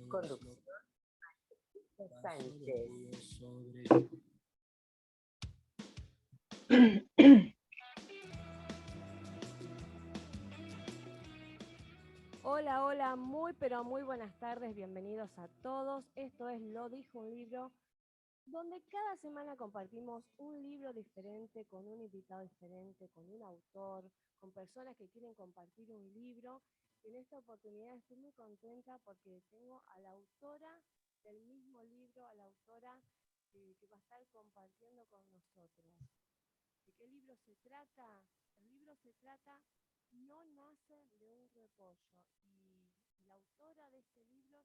Conducción Sánchez. Hola, hola, muy pero muy buenas tardes, bienvenidos a todos. Esto es Lo Dijo un Libro, donde cada semana compartimos un libro diferente, con un invitado diferente, con un autor, con personas que quieren compartir un libro. En esta oportunidad estoy muy contenta porque tengo a la autora del mismo libro, a la autora que va a estar compartiendo con nosotros. ¿De qué libro se trata? El libro se trata No nace de un repollo, y la autora de este libro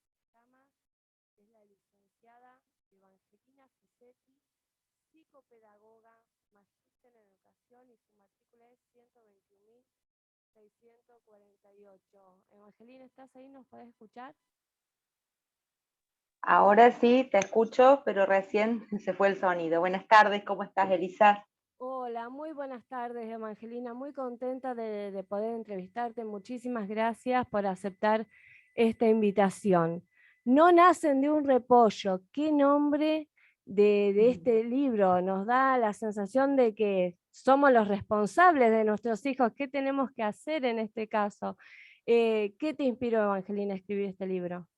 es la licenciada Evangelina Fisetti, psicopedagoga, magíster en educación, y su matrícula es 121.648. Evangelina, ¿estás ahí? ¿Nos podés escuchar? Ahora sí, te escucho, pero recién se fue el sonido. Buenas tardes, ¿cómo estás, Elisa? Hola, muy buenas tardes, Evangelina. Muy contenta de poder entrevistarte. Muchísimas gracias por aceptar esta invitación. No nacen de un repollo. ¿Qué nombre de este libro? Nos da la sensación de que somos los responsables de nuestros hijos. ¿Qué tenemos que hacer en este caso? ¿Qué te inspiró, Evangelina, a escribir este libro?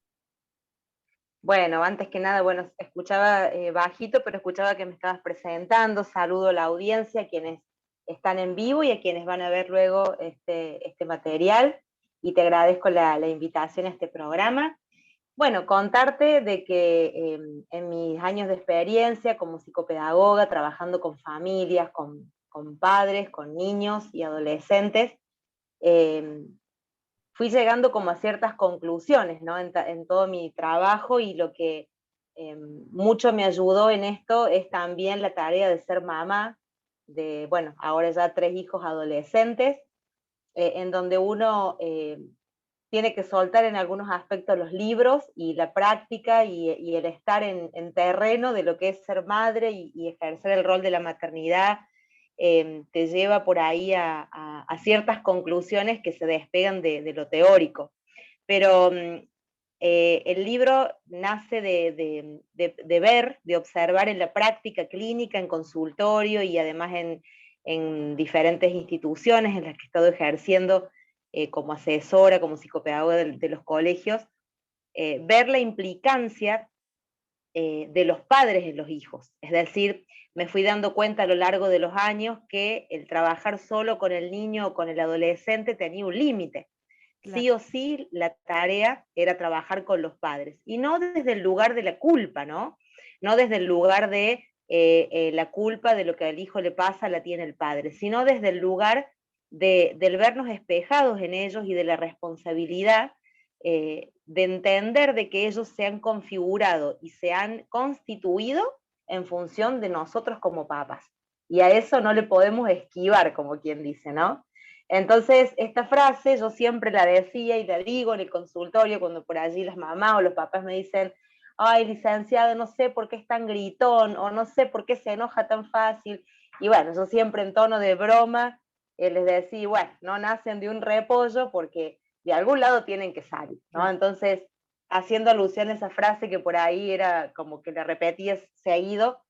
Bueno, antes que nada, bueno, escuchaba bajito, pero escuchaba que me estabas presentando. Saludo a la audiencia, a quienes están en vivo y a quienes van a ver luego este material. Y te agradezco la invitación a este programa. Bueno, contarte de que en mis años de experiencia como psicopedagoga, trabajando con familias, con padres, con niños y adolescentes, eh, fui llegando como a ciertas conclusiones, ¿no? En todo mi trabajo, y lo que mucho me ayudó en esto es también la tarea de ser mamá de, bueno, ahora ya 3 hijos adolescentes, en donde uno tiene que soltar en algunos aspectos los libros y la práctica y el estar en terreno de lo que es ser madre y ejercer el rol de la maternidad. Te lleva por ahí a ciertas conclusiones que se despegan de lo teórico. Pero el libro nace de ver, de observar en la práctica clínica, en consultorio y además en diferentes instituciones en las que he estado ejerciendo como asesora, como psicopedagoga de los colegios, ver la implicancia de los padres en los hijos. Es decir, me fui dando cuenta a lo largo de los años que el trabajar solo con el niño o con el adolescente tenía un límite. Claro. Sí o sí, la tarea era trabajar con los padres. Y no desde el lugar de la culpa, ¿no? No desde el lugar de la culpa de lo que al hijo le pasa la tiene el padre, sino desde el lugar del vernos espejados en ellos y de la responsabilidad de entender de que ellos se han configurado y se han constituido en función de nosotros como papás. Y a eso no le podemos esquivar, como quien dice, ¿no? Entonces, esta frase yo siempre la decía y la digo en el consultorio cuando por allí las mamás o los papás me dicen, ay, licenciada, no sé por qué es tan gritón, o no sé por qué se enoja tan fácil. Y bueno, yo siempre en tono de broma les decía, bueno, no nacen de un repollo porque de algún lado tienen que salir, ¿no? Claro. Entonces, haciendo alusión a esa frase que por ahí era como que la repetías seguido,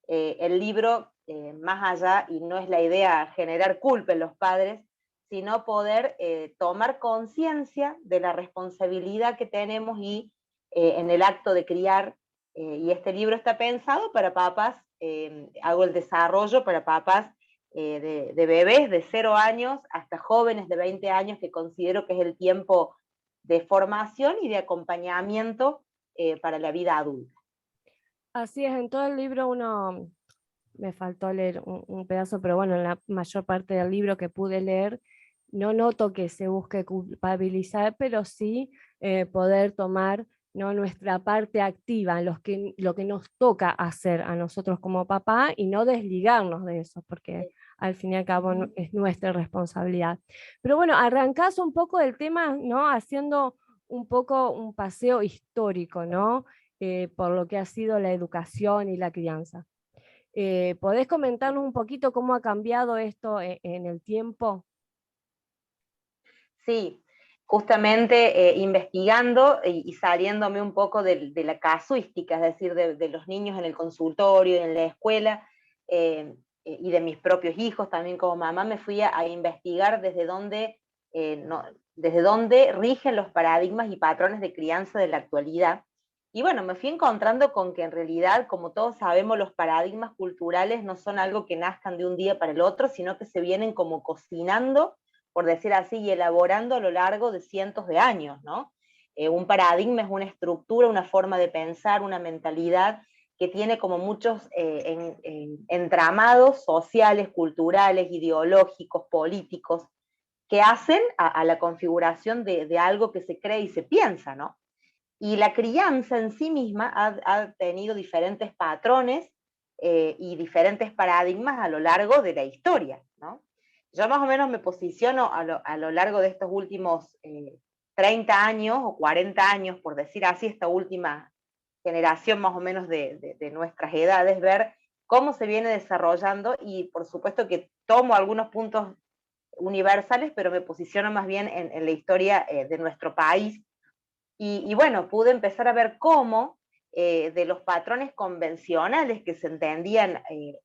el libro, más allá, y no es la idea generar culpa en los padres, sino poder tomar conciencia de la responsabilidad que tenemos y en el acto de criar, y este libro está pensado para papás, hago el desarrollo para papás de bebés de 0 años hasta jóvenes de 20 años, que considero que es el tiempo de formación y de acompañamiento para la vida adulta. Así es, en todo el libro me faltó leer un pedazo, pero bueno, en la mayor parte del libro que pude leer, no noto que se busque culpabilizar, pero sí poder tomar, ¿no?, nuestra parte activa, lo que nos toca hacer a nosotros como papá, y no desligarnos de eso, porque al fin y al cabo es nuestra responsabilidad. Pero bueno, arrancás un poco del tema, ¿no?, haciendo un poco un paseo histórico, ¿no?, por lo que ha sido la educación y la crianza. ¿Podés comentarnos un poquito cómo ha cambiado esto en el tiempo? Sí, justamente investigando y saliéndome un poco de la casuística, es decir, de los niños en el consultorio, en la escuela, y de mis propios hijos también como mamá, me fui a investigar desde dónde rigen los paradigmas y patrones de crianza de la actualidad. Y bueno, me fui encontrando con que en realidad, como todos sabemos, los paradigmas culturales no son algo que nazcan de un día para el otro, sino que se vienen como cocinando, por decir así, y elaborando a lo largo de cientos de años, ¿no? Un paradigma es una estructura, una forma de pensar, una mentalidad que tiene como muchos entramados sociales, culturales, ideológicos, políticos, que hacen a la configuración de algo que se cree y se piensa, ¿no? Y la crianza en sí misma ha tenido diferentes patrones y diferentes paradigmas a lo largo de la historia, ¿no? Yo más o menos me posiciono a lo largo de estos últimos 30 años o 40 años, por decir así, esta última generación más o menos de nuestras edades, ver cómo se viene desarrollando y por supuesto que tomo algunos puntos universales, pero me posiciono más bien en la historia de nuestro país. Y bueno, pude empezar a ver cómo de los patrones convencionales que se entendían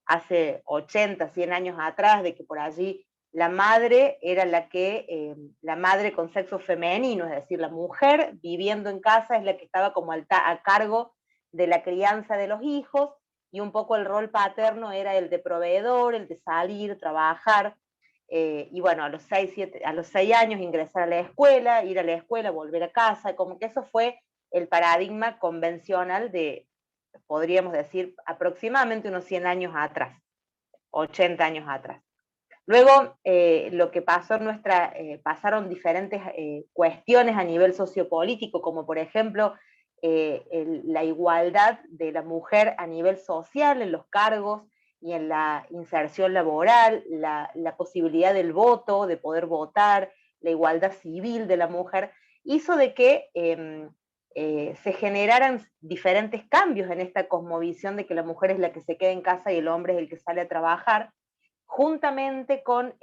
hace 80, 100 años atrás, de que por allí la madre era la madre con sexo femenino, es decir, la mujer viviendo en casa es la que estaba como a cargo de la crianza de los hijos, y un poco el rol paterno era el de proveedor, el de salir, trabajar, y bueno, a los 6 años ingresar a la escuela, ir a la escuela, volver a casa, como que eso fue el paradigma convencional de, podríamos decir, aproximadamente unos 100 años atrás, 80 años atrás. Luego, lo que pasó pasaron diferentes cuestiones a nivel sociopolítico, como por ejemplo la igualdad de la mujer a nivel social en los cargos y en la inserción laboral, la posibilidad del voto, de poder votar, la igualdad civil de la mujer, hizo de que se generaran diferentes cambios en esta cosmovisión de que la mujer es la que se queda en casa y el hombre es el que sale a trabajar, juntamente con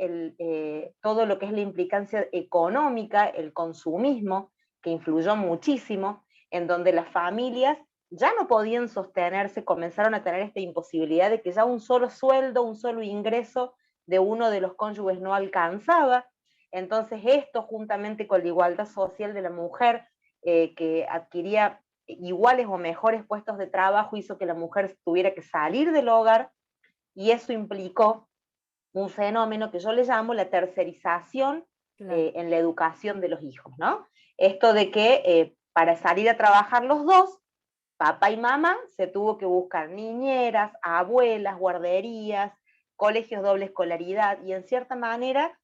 todo lo que es la implicancia económica, el consumismo, que influyó muchísimo, en donde las familias ya no podían sostenerse, comenzaron a tener esta imposibilidad de que ya un solo sueldo, un solo ingreso de uno de los cónyuges no alcanzaba. Entonces esto, juntamente con la igualdad social de la mujer, que adquiría iguales o mejores puestos de trabajo, hizo que la mujer tuviera que salir del hogar, y eso implicó un fenómeno que yo le llamo la tercerización en la educación de los hijos, ¿no? Esto de que para salir a trabajar los dos, papá y mamá, se tuvo que buscar niñeras, abuelas, guarderías, colegios doble escolaridad, y en cierta manera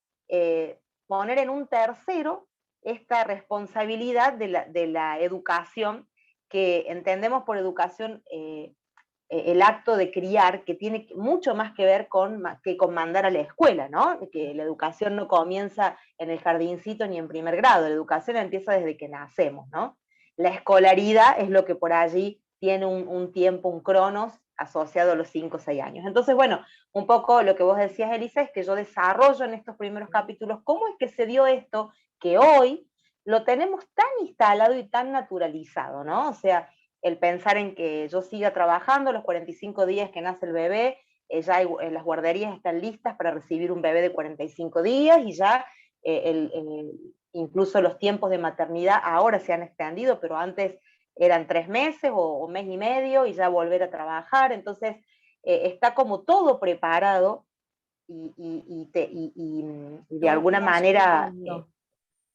poner en un tercero esta responsabilidad de la educación, que entendemos por educación el acto de criar, que tiene mucho más que ver que con mandar a la escuela, ¿no? Que la educación no comienza en el jardincito ni en primer grado, la educación empieza desde que nacemos, ¿no? La escolaridad es lo que por allí tiene un tiempo, un cronos asociado a los 5 o 6 años. Entonces, bueno, un poco lo que vos decías, Elisa, es que yo desarrollo en estos primeros capítulos cómo es que se dio esto que hoy lo tenemos tan instalado y tan naturalizado, ¿no? O sea, el pensar en que yo siga trabajando los 45 días que nace el bebé, las guarderías están listas para recibir un bebé de 45 días, y ya incluso los tiempos de maternidad ahora se han extendido, pero antes eran 3 meses o mes y medio y ya volver a trabajar. Entonces está como todo preparado y de Todo alguna va manera, sumando.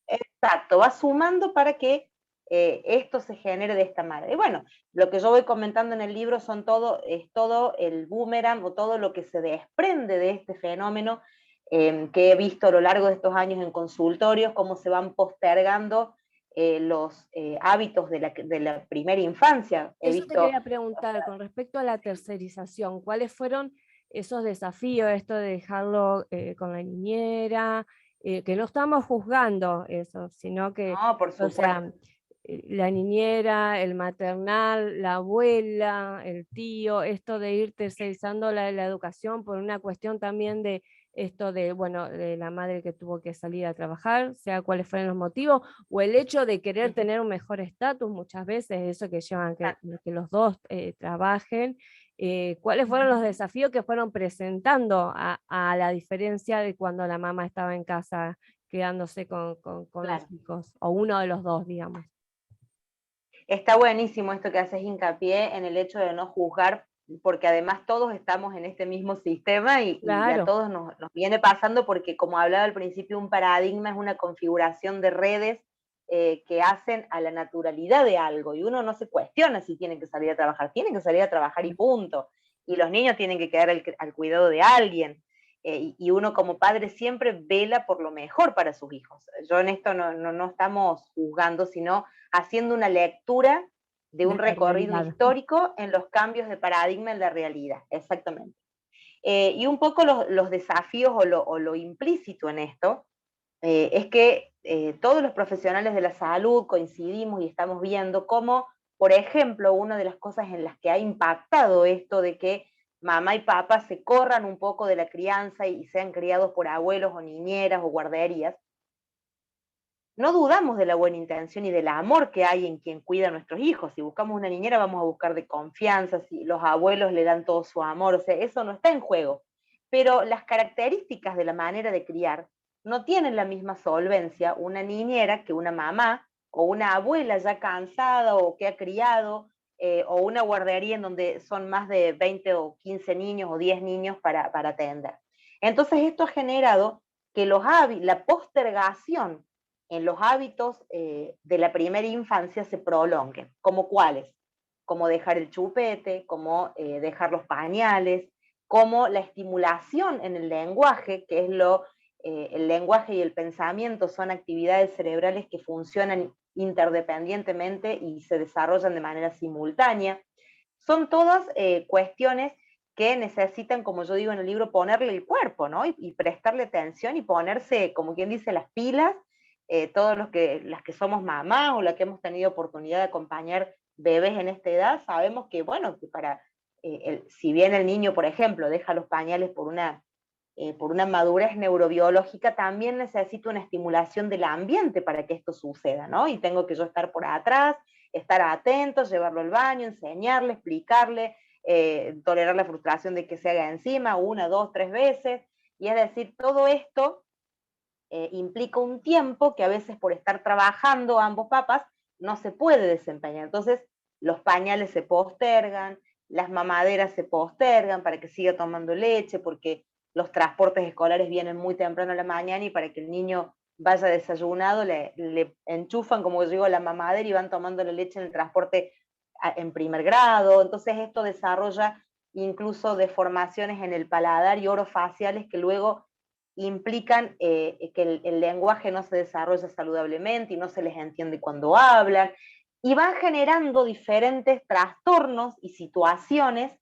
exacto, va sumando para que esto se genere de esta manera. Y bueno, lo que yo voy comentando en el libro es todo el boomerang o todo lo que se desprende de este fenómeno, que he visto a lo largo de estos años en consultorios, cómo se van postergando los hábitos de la primera infancia. He Eso te visto. quería preguntar con respecto a la tercerización, ¿cuáles fueron esos desafíos, esto de dejarlo con la niñera, que no estamos juzgando eso, sino que, No, por o supuesto. sea, la niñera, el maternal, la abuela, el tío, esto de ir tercerizando la educación por una cuestión también de esto de, bueno, de la madre que tuvo que salir a trabajar, sea cuáles fueron los motivos, o el hecho de querer Ujú. tener un mejor estatus muchas veces, eso que llevan Exacto. que los dos trabajen, cuáles fueron los desafíos que fueron presentando a la diferencia de cuando la mamá estaba en casa quedándose con los Claro. hijos, o uno de los dos, digamos. Está buenísimo esto que haces hincapié en el hecho de no juzgar, porque además todos estamos en este mismo sistema y a Claro, todos nos viene pasando porque, como hablaba al principio, un paradigma es una configuración de redes que hacen a la naturalidad de algo y uno no se cuestiona si tienen que salir a trabajar, tienen que salir a trabajar y punto. Y los niños tienen que quedar al cuidado de alguien. Y uno como padre siempre vela por lo mejor para sus hijos. Yo en esto no estamos juzgando, sino haciendo una lectura de de un la recorrido realidad. histórico en los cambios de paradigma en la realidad, exactamente. Y un poco los desafíos o lo implícito en esto es que todos los profesionales de la salud coincidimos y estamos viendo cómo, por ejemplo, una de las cosas en las que ha impactado esto de que mamá y papá se corran un poco de la crianza y sean criados por abuelos o niñeras o guarderías, no dudamos de la buena intención y del amor que hay en quien cuida a nuestros hijos. Si buscamos una niñera, vamos a buscar de confianza, si los abuelos le dan todo su amor, o sea, eso no está en juego. Pero las características de la manera de criar no tienen la misma solvencia una niñera que una mamá o una abuela ya cansada o que ha criado, o una guardería en donde son más de 20 o 15 niños o 10 niños para atender. Entonces esto ha generado que la postergación en los hábitos de la primera infancia se prolonguen. ¿Como cuáles? Como dejar el chupete, como dejar los pañales, como la estimulación en el lenguaje, que es el lenguaje y el pensamiento son actividades cerebrales que funcionan interdependientemente y se desarrollan de manera simultánea. Son todas cuestiones que necesitan, como yo digo en el libro, ponerle el cuerpo, ¿no? Y prestarle atención y ponerse, como quien dice, las pilas, todos las que somos mamás o las que hemos tenido oportunidad de acompañar bebés en esta edad, sabemos que, bueno, que si bien el niño, por ejemplo, deja los pañales por una madurez neurobiológica, también necesito una estimulación del ambiente para que esto suceda, ¿no? Y tengo que yo estar por atrás, estar atento, llevarlo al baño, enseñarle, explicarle, tolerar la frustración de que se haga encima una, dos, tres veces. Y es decir, todo esto implica un tiempo que a veces por estar trabajando ambos papás no se puede desempeñar. Entonces, los pañales se postergan, las mamaderas se postergan para que siga tomando leche, porque los transportes escolares vienen muy temprano a la mañana y para que el niño vaya desayunado le enchufan, como yo digo, la mamadera y van tomando la leche en el transporte en primer grado. Entonces esto desarrolla incluso deformaciones en el paladar y orofaciales que luego implican que el lenguaje no se desarrolla saludablemente y no se les entiende cuando hablan, y van generando diferentes trastornos y situaciones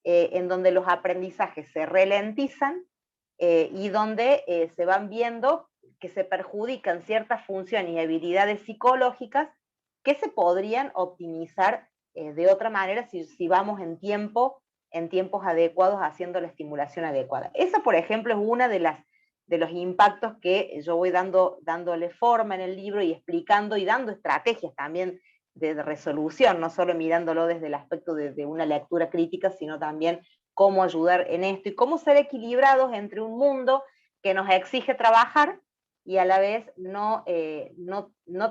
en donde los aprendizajes se ralentizan y donde se van viendo que se perjudican ciertas funciones y habilidades psicológicas que se podrían optimizar de otra manera si vamos en tiempos adecuados haciendo la estimulación adecuada. Esa, por ejemplo, es una de los impactos que yo voy dándole forma en el libro y explicando y dando estrategias también de resolución, no solo mirándolo desde el aspecto de una lectura crítica, sino también cómo ayudar en esto y cómo ser equilibrados entre un mundo que nos exige trabajar y a la vez no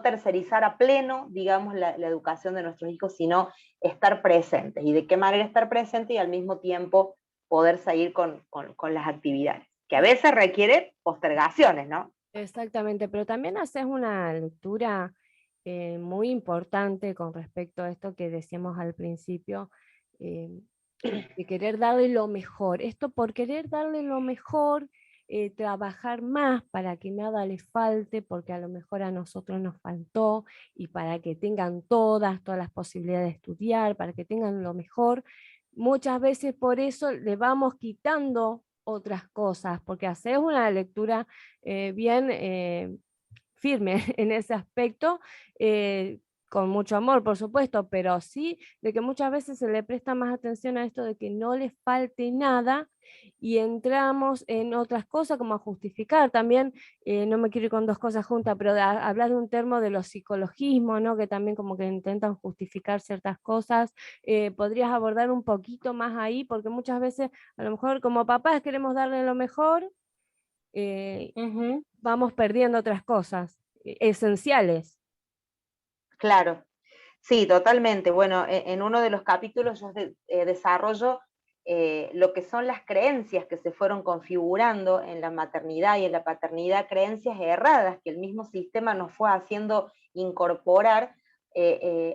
tercerizar a pleno, digamos, la educación de nuestros hijos, sino estar presentes. ¿Y de qué manera estar presente y al mismo tiempo poder seguir con las actividades? Que a veces requiere postergaciones, ¿no? Exactamente, pero también haces una lectura muy importante con respecto a esto que decíamos al principio, eh, de querer darle lo mejor. Esto por querer darle lo mejor, trabajar más para que nada les falte, porque a lo mejor a nosotros nos faltó, y para que tengan todas las posibilidades de estudiar, para que tengan lo mejor. Muchas veces por eso le vamos quitando otras cosas, porque haces una lectura bien firme en ese aspecto, con mucho amor, por supuesto, pero sí de que muchas veces se le presta más atención a esto de que no les falte nada y entramos en otras cosas como a justificar también, no me quiero ir con dos cosas juntas, pero hablar de un termo de los psicologismos, ¿no? Que también como que intentan justificar ciertas cosas, podrías abordar un poquito más ahí, porque muchas veces a lo mejor como papás queremos darle lo mejor, eh, Ujú. vamos perdiendo otras cosas esenciales. Claro. Sí, totalmente. Bueno, en uno de los capítulos yo desarrollo lo que son las creencias que se fueron configurando en la maternidad y en la paternidad, creencias erradas que el mismo sistema nos fue haciendo incorporar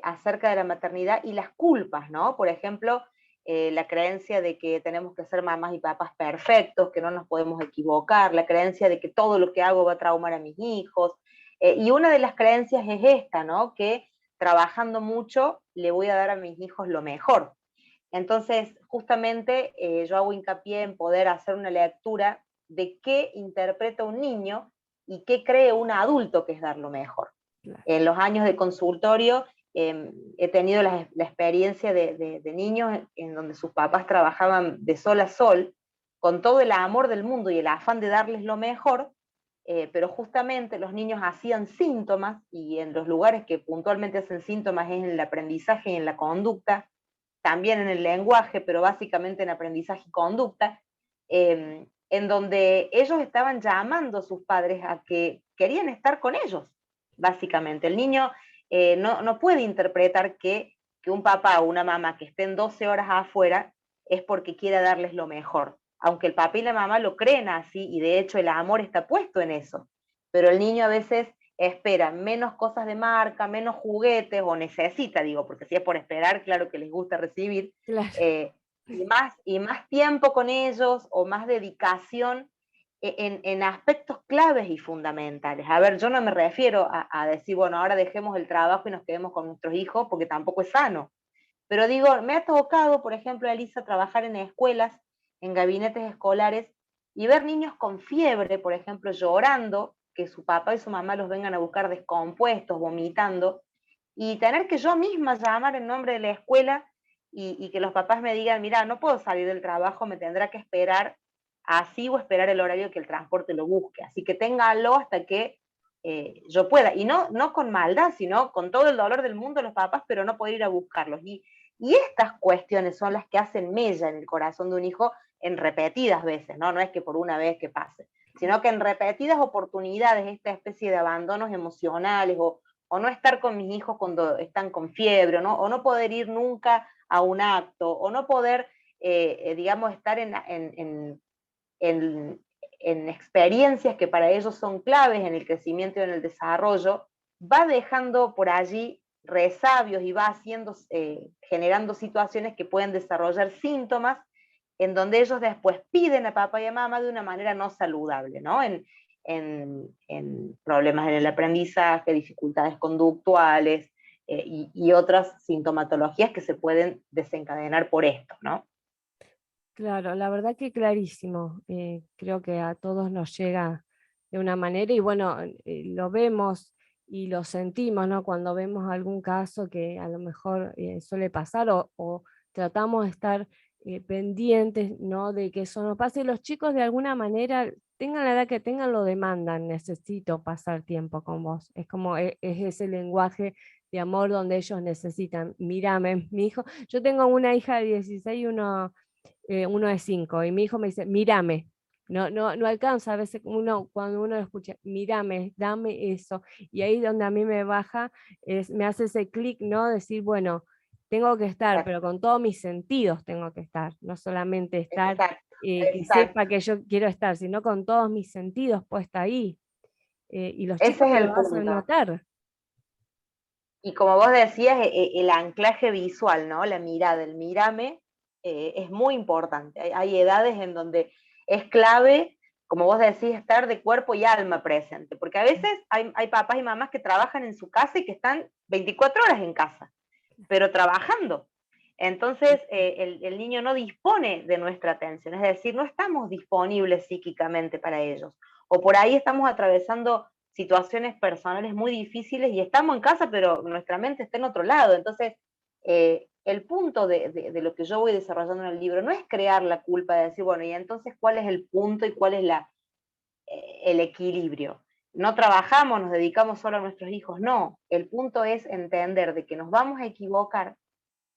acerca de la maternidad y las culpas, ¿no? Por ejemplo, la creencia de que tenemos que ser mamás y papás perfectos, que no nos podemos equivocar, la creencia de que todo lo que hago va a traumar a mis hijos. Y una de las creencias es esta, ¿no? Que trabajando mucho le voy a dar a mis hijos lo mejor. Entonces, justamente yo hago hincapié en poder hacer una lectura de qué interpreta un niño y qué cree un adulto que es dar lo mejor. Claro. En los años de consultorio he tenido la experiencia de niños en donde sus papás trabajaban de sol a sol, con todo el amor del mundo y el afán de darles lo mejor, pero justamente los niños hacían síntomas, y en los lugares que puntualmente hacen síntomas es en el aprendizaje y en la conducta, también en el lenguaje, pero básicamente en aprendizaje y conducta, en donde ellos estaban llamando a sus padres a que querían estar con ellos, básicamente. El niño no puede interpretar que un papá o una mamá que estén 12 horas afuera es porque quiera darles lo mejor, aunque el papá y la mamá lo creen así, y de hecho el amor está puesto en eso, pero el niño a veces espera menos cosas de marca, menos juguetes, o necesita, digo, porque si es por esperar, claro que les gusta recibir, Claro. eh, y más tiempo con ellos o más dedicación en aspectos claves y fundamentales. A ver, yo no me refiero a decir, bueno, ahora dejemos el trabajo y nos quedemos con nuestros hijos, porque tampoco es sano. Pero digo, me ha tocado, por ejemplo, Elisa, trabajar en escuelas, en gabinetes escolares, y ver niños con fiebre, por ejemplo, llorando, que su papá y su mamá los vengan a buscar descompuestos, vomitando, y tener que yo misma llamar en nombre de la escuela y que los papás me digan, mira, no puedo salir del trabajo, me tendrá que esperar así, o esperar el horario que el transporte lo busque. Así que téngalo hasta que yo pueda. Y no con maldad, sino con todo el dolor del mundo los papás, pero no poder ir a buscarlos. Y estas cuestiones son las que hacen mella en el corazón de un hijo en repetidas veces, ¿no? No es que por una vez que pase, sino que en repetidas oportunidades esta especie de abandonos emocionales, o no estar con mis hijos cuando están con fiebre, ¿no? O no poder ir nunca a un acto, o no poder, digamos, estar en, en experiencias que para ellos son claves en el crecimiento y en el desarrollo, va dejando por allí resabios y va haciendo, generando situaciones que pueden desarrollar síntomas en donde ellos después piden a papá y a mamá de una manera no saludable, ¿no? En problemas en el aprendizaje, dificultades conductuales y otras sintomatologías que se pueden desencadenar por esto, ¿no? Claro, la verdad que clarísimo. Creo que a todos nos llega de una manera y bueno, lo vemos y lo sentimos, ¿no? Cuando vemos algún caso que a lo mejor suele pasar o tratamos de estar pendientes, ¿no? De que eso no pase. Y los chicos de alguna manera, tengan la edad que tengan, lo demandan. Necesito pasar tiempo con vos. Es como es ese lenguaje de amor donde ellos necesitan. Mírame, mi hijo. Yo tengo una hija de 16 y uno de 5, y mi hijo me dice, mírame. No alcanza a veces cuando uno lo escucha, mírame, dame eso. Y ahí donde a mí me baja, me hace ese clic, ¿no? Decir, bueno, tengo que estar, pero con todos mis sentidos tengo que estar, no solamente estar, Exacto, que exacto. sepa que yo quiero estar, sino con todos mis sentidos puesta ahí. Y los Ese chicos es te el lo hacen punto. notar. Y como vos decías, el anclaje visual, ¿no? La mirada, el mírame, es muy importante. Hay edades en donde es clave, como vos decís, estar de cuerpo y alma presente, porque a veces hay papás y mamás que trabajan en su casa y que están 24 horas en casa, pero trabajando. Entonces, el niño no dispone de nuestra atención, es decir, no estamos disponibles psíquicamente para ellos. O por ahí estamos atravesando situaciones personales muy difíciles y estamos en casa, pero nuestra mente está en otro lado. Entonces, el punto de lo que yo voy desarrollando en el libro no es crear la culpa, de decir, bueno, y entonces, ¿cuál es el punto y cuál es el equilibrio? No trabajamos, nos dedicamos solo a nuestros hijos, no. El punto es entender de que nos vamos a equivocar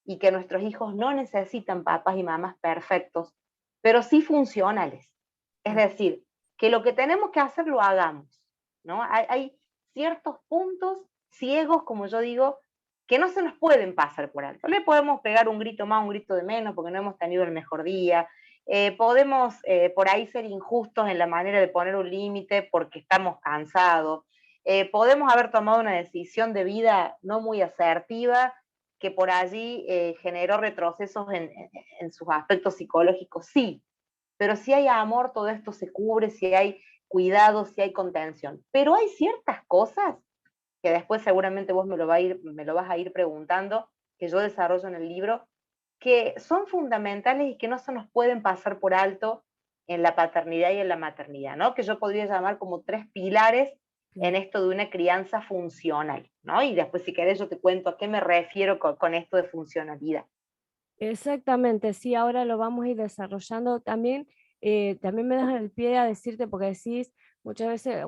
y que nuestros hijos no necesitan papás y mamás perfectos, pero sí funcionales. Es decir, que lo que tenemos que hacer lo hagamos, ¿no? Hay ciertos puntos ciegos, como yo digo, que no se nos pueden pasar por alto. Le podemos pegar un grito más, un grito de menos, porque no hemos tenido el mejor día. Podemos por ahí ser injustos en la manera de poner un límite porque estamos cansados. Podemos haber tomado una decisión de vida no muy asertiva que por allí generó retrocesos en sus aspectos psicológicos, sí, pero si hay amor, todo esto se cubre, si hay cuidado, si hay contención. Pero hay ciertas cosas que después seguramente vos me lo vas a ir preguntando, que yo desarrollo en el libro, que son fundamentales y que no se nos pueden pasar por alto en la paternidad y en la maternidad, ¿no? Que yo podría llamar como 3 pilares en esto de una crianza funcional, ¿no? Y después, si querés, yo te cuento a qué me refiero con esto de funcionalidad. Exactamente, sí, ahora lo vamos a ir desarrollando. También me das el pie a decirte, porque decís muchas veces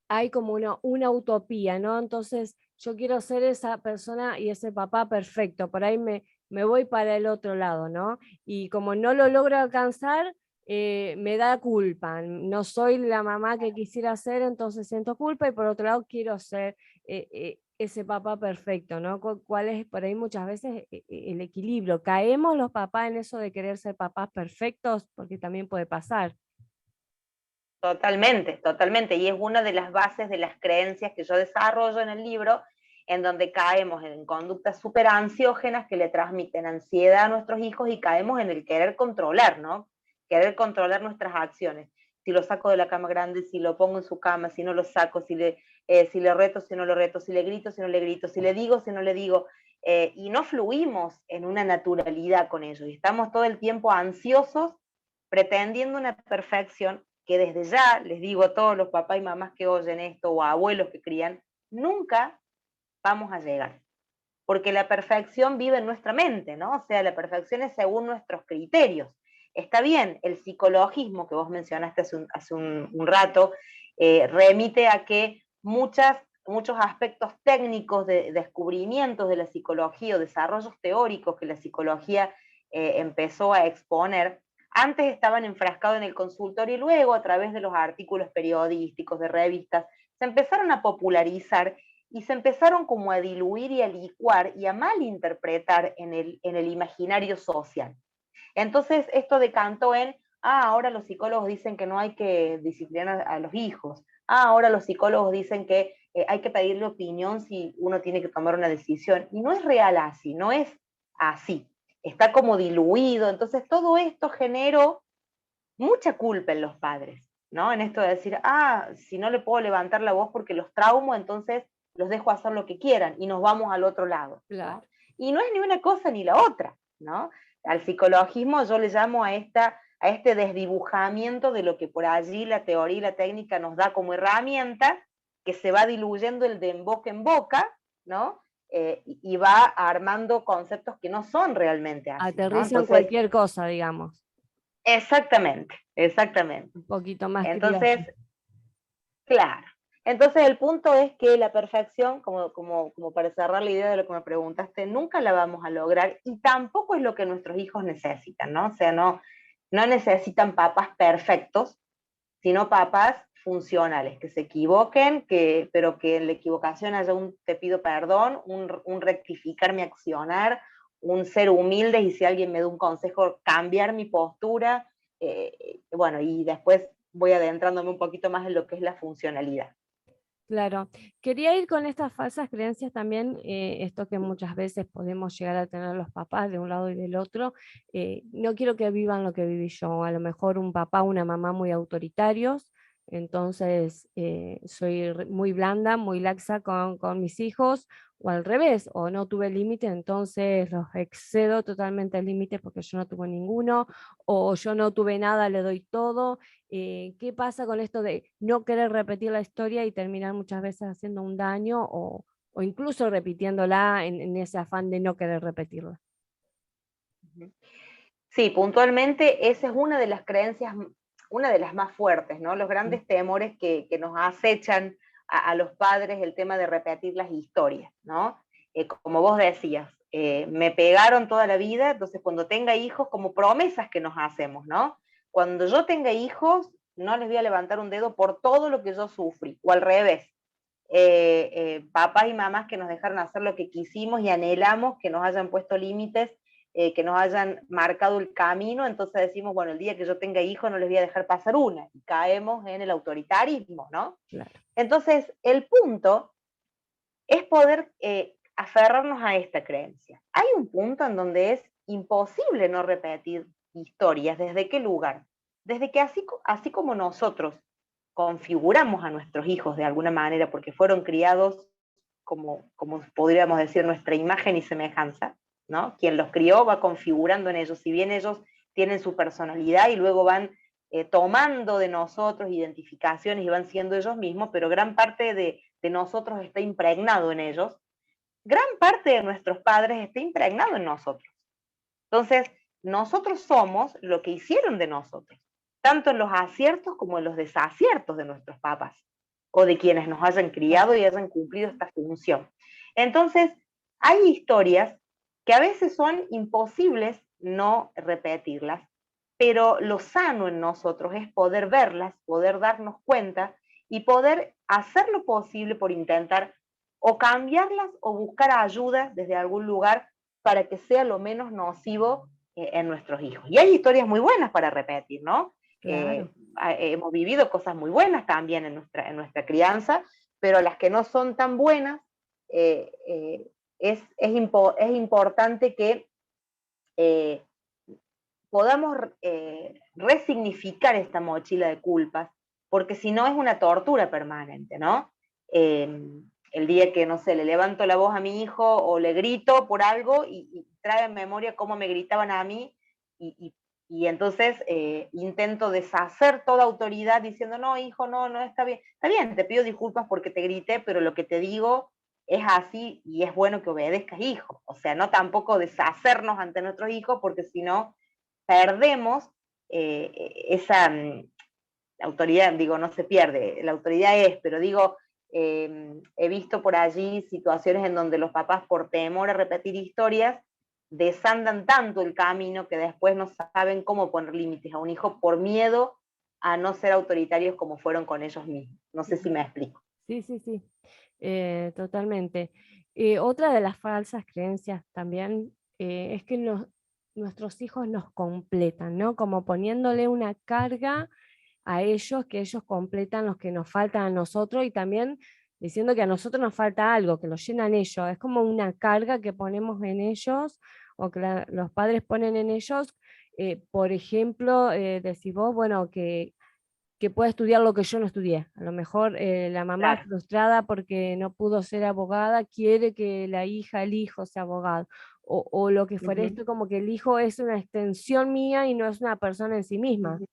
hay como una utopía, ¿no? Entonces yo quiero ser esa persona y ese papá perfecto, por ahí me voy para el otro lado, ¿no? Y como no lo logro alcanzar, me da culpa, no soy la mamá que quisiera ser, entonces siento culpa y por otro lado quiero ser ese papá perfecto, ¿no? ¿Cuál es por ahí muchas veces el equilibrio? ¿Caemos los papás en eso de querer ser papás perfectos? Porque también puede pasar. Totalmente, totalmente. Y es una de las bases de las creencias que yo desarrollo en el libro, en donde caemos en conductas súper ansiógenas que le transmiten ansiedad a nuestros hijos y caemos en el querer controlar, ¿no? Querer controlar nuestras acciones. Si lo saco de la cama grande, si lo pongo en su cama, si no lo saco, si le reto, si no lo reto, si le grito, si no le grito, si le digo, si no le digo. Y no fluimos en una naturalidad con ellos. Y estamos todo el tiempo ansiosos, pretendiendo una perfección que desde ya les digo a todos los papás y mamás que oyen esto o a abuelos que crían, nunca vamos a llegar. Porque la perfección vive en nuestra mente, ¿no? O sea, la perfección es según nuestros criterios. Está bien, el psicologismo que vos mencionaste hace un rato remite a que muchos aspectos técnicos de descubrimientos de la psicología o desarrollos teóricos que la psicología empezó a exponer, antes estaban enfrascados en el consultorio y luego a través de los artículos periodísticos, de revistas, se empezaron a popularizar y se empezaron como a diluir y a licuar y a malinterpretar en el imaginario social. Entonces esto decantó en, ahora los psicólogos dicen que no hay que disciplinar a los hijos, ahora los psicólogos dicen que hay que pedirle opinión si uno tiene que tomar una decisión, y no es real así, no es así, está como diluido, entonces todo esto generó mucha culpa en los padres, ¿no? En esto de decir, si no le puedo levantar la voz porque los traumo, entonces los dejo hacer lo que quieran y nos vamos al otro lado, Claro. ¿no? Y no es ni una cosa ni la otra, ¿no? Al psicologismo yo le llamo a este desdibujamiento de lo que por allí la teoría y la técnica nos da como herramienta, que se va diluyendo el de en boca, ¿no? Y va armando conceptos que no son realmente así, ¿no? Aterrizan Entonces, cualquier cosa, digamos, exactamente, exactamente. un poquito más Entonces, criollo. claro. Entonces el punto es que la perfección, como para cerrar la idea de lo que me preguntaste, nunca la vamos a lograr y tampoco es lo que nuestros hijos necesitan, ¿no? O sea, no necesitan papás perfectos, sino papás funcionales, que se equivoquen, pero que en la equivocación haya un te pido perdón, un rectificar mi accionar, un ser humilde y si alguien me da un consejo, cambiar mi postura, bueno, y después voy adentrándome un poquito más en lo que es la funcionalidad. Claro, quería ir con estas falsas creencias también, esto que muchas veces podemos llegar a tener los papás de un lado y del otro. No quiero que vivan lo que viví yo, a lo mejor un papá, una mamá muy autoritarios, entonces soy muy blanda, muy laxa con mis hijos, o al revés, o no tuve límite, entonces los excedo totalmente el límite porque yo no tuve ninguno, o yo no tuve nada, le doy todo. ¿Qué pasa con esto de no querer repetir la historia y terminar muchas veces haciendo un daño o incluso repitiéndola en ese afán de no querer repetirla? Sí, puntualmente esa es una de las creencias, una de las más fuertes, ¿no? Los Mm. grandes temores que nos acechan a los padres, el tema de repetir las historias, ¿no? Como vos decías, me pegaron toda la vida, entonces cuando tenga hijos, como promesas que nos hacemos, ¿no? Cuando yo tenga hijos, no les voy a levantar un dedo por todo lo que yo sufrí, o al revés. Papás y mamás que nos dejaron hacer lo que quisimos y anhelamos que nos hayan puesto límites, que nos hayan marcado el camino, entonces decimos, bueno, el día que yo tenga hijos no les voy a dejar pasar una, y caemos en el autoritarismo, ¿no? Claro. Entonces, el punto es poder aferrarnos a esta creencia. Hay un punto en donde es imposible no repetir historias. ¿Desde qué lugar? Desde que así como nosotros configuramos a nuestros hijos de alguna manera, porque fueron criados como podríamos decir, nuestra imagen y semejanza, ¿no? Quien los crió va configurando en ellos, si bien ellos tienen su personalidad y luego van tomando de nosotros identificaciones y van siendo ellos mismos, pero gran parte de nosotros está impregnado en ellos, gran parte de nuestros padres está impregnado en nosotros. Entonces, nosotros somos lo que hicieron de nosotros, tanto en los aciertos como en los desaciertos de nuestros papás, o de quienes nos hayan criado y hayan cumplido esta función. Entonces, hay historias que a veces son imposibles no repetirlas, pero lo sano en nosotros es poder verlas, poder darnos cuenta y poder hacer lo posible por intentar o cambiarlas o buscar ayuda desde algún lugar para que sea lo menos nocivo en nuestros hijos. Y hay historias muy buenas para repetir, ¿no? Claro. Hemos vivido cosas muy buenas también en nuestra crianza, pero las que no son tan buenas, es importante que eh, podamos resignificar esta mochila de culpas, porque si no es una tortura permanente, ¿no? El día que, no sé, le levanto la voz a mi hijo o le grito por algo y trae en memoria cómo me gritaban a mí y, y entonces intento deshacer toda autoridad diciendo, no, hijo, no, está bien, te pido disculpas porque te grité, pero lo que te digo es así y es bueno que obedezcas, hijo. O sea, no tampoco deshacernos ante nuestros hijos porque si no, perdemos esa autoridad, digo, no se pierde, la autoridad es, pero digo, he visto por allí situaciones en donde los papás, por temor a repetir historias, desandan tanto el camino que después no saben cómo poner límites a un hijo por miedo a no ser autoritarios como fueron con ellos mismos. No sé si me explico. Sí, sí, sí, totalmente. Otra de las falsas creencias también es que nuestros hijos nos completan, ¿no? Como poniéndole una carga a ellos, que ellos completan los que nos faltan a nosotros y también diciendo que a nosotros nos falta algo, que lo llenan ellos. Es como una carga que ponemos en ellos o que los padres ponen en ellos. Por ejemplo, decís vos, bueno, que pueda estudiar lo que yo no estudié. A lo mejor la mamá Claro. frustrada porque no pudo ser abogada quiere que la hija, el hijo sea abogado. O lo que Uh fuera -huh. esto, como que el hijo es una extensión mía y no es una persona en sí Uh misma. -huh.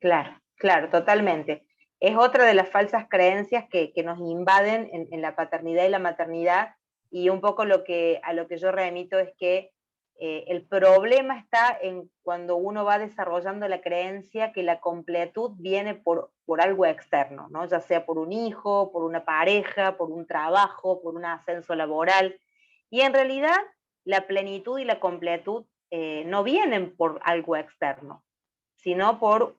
Claro, claro, totalmente. Es otra de las falsas creencias que nos invaden en la paternidad y la maternidad, y un poco a lo que yo remito es que el problema está en cuando uno va desarrollando la creencia que la completud viene por algo externo, ¿no? Ya sea por un hijo, por una pareja, por un trabajo, por un ascenso laboral. Y en realidad la plenitud y la completud no vienen por algo externo, sino por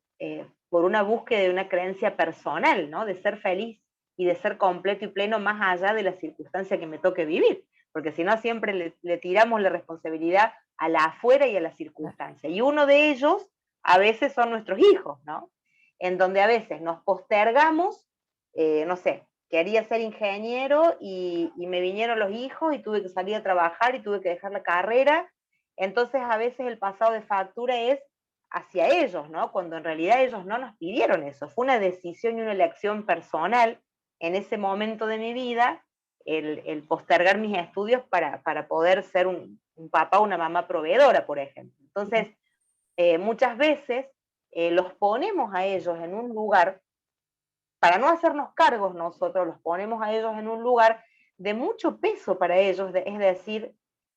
una búsqueda de una creencia personal, ¿no? De ser feliz y de ser completo y pleno más allá de la circunstancia que me toque vivir, porque si no siempre le tiramos la responsabilidad a la afuera y a la circunstancia. Y uno de ellos a veces son nuestros hijos, ¿no? En donde a veces nos postergamos, no sé, quería ser ingeniero y me vinieron los hijos y tuve que salir a trabajar y tuve que dejar la carrera. Entonces a veces el pasado de factura es hacia ellos, ¿no? Cuando en realidad ellos no nos pidieron eso, fue una decisión y una elección personal en ese momento de mi vida, el postergar mis estudios para poder ser un papá o una mamá proveedora, por ejemplo. Entonces, muchas veces los ponemos a ellos en un lugar, para no hacernos cargos nosotros, los ponemos a ellos en un lugar de mucho peso para ellos, es decir,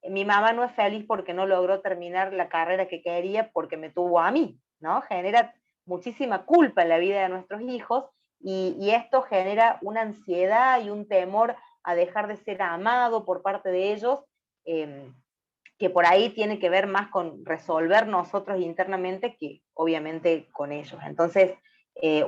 mi mamá no es feliz porque no logró terminar la carrera que quería porque me tuvo a mí, ¿no? Genera muchísima culpa en la vida de nuestros hijos y esto genera una ansiedad y un temor a dejar de ser amado por parte de ellos, que por ahí tiene que ver más con resolver nosotros internamente que obviamente con ellos. Entonces,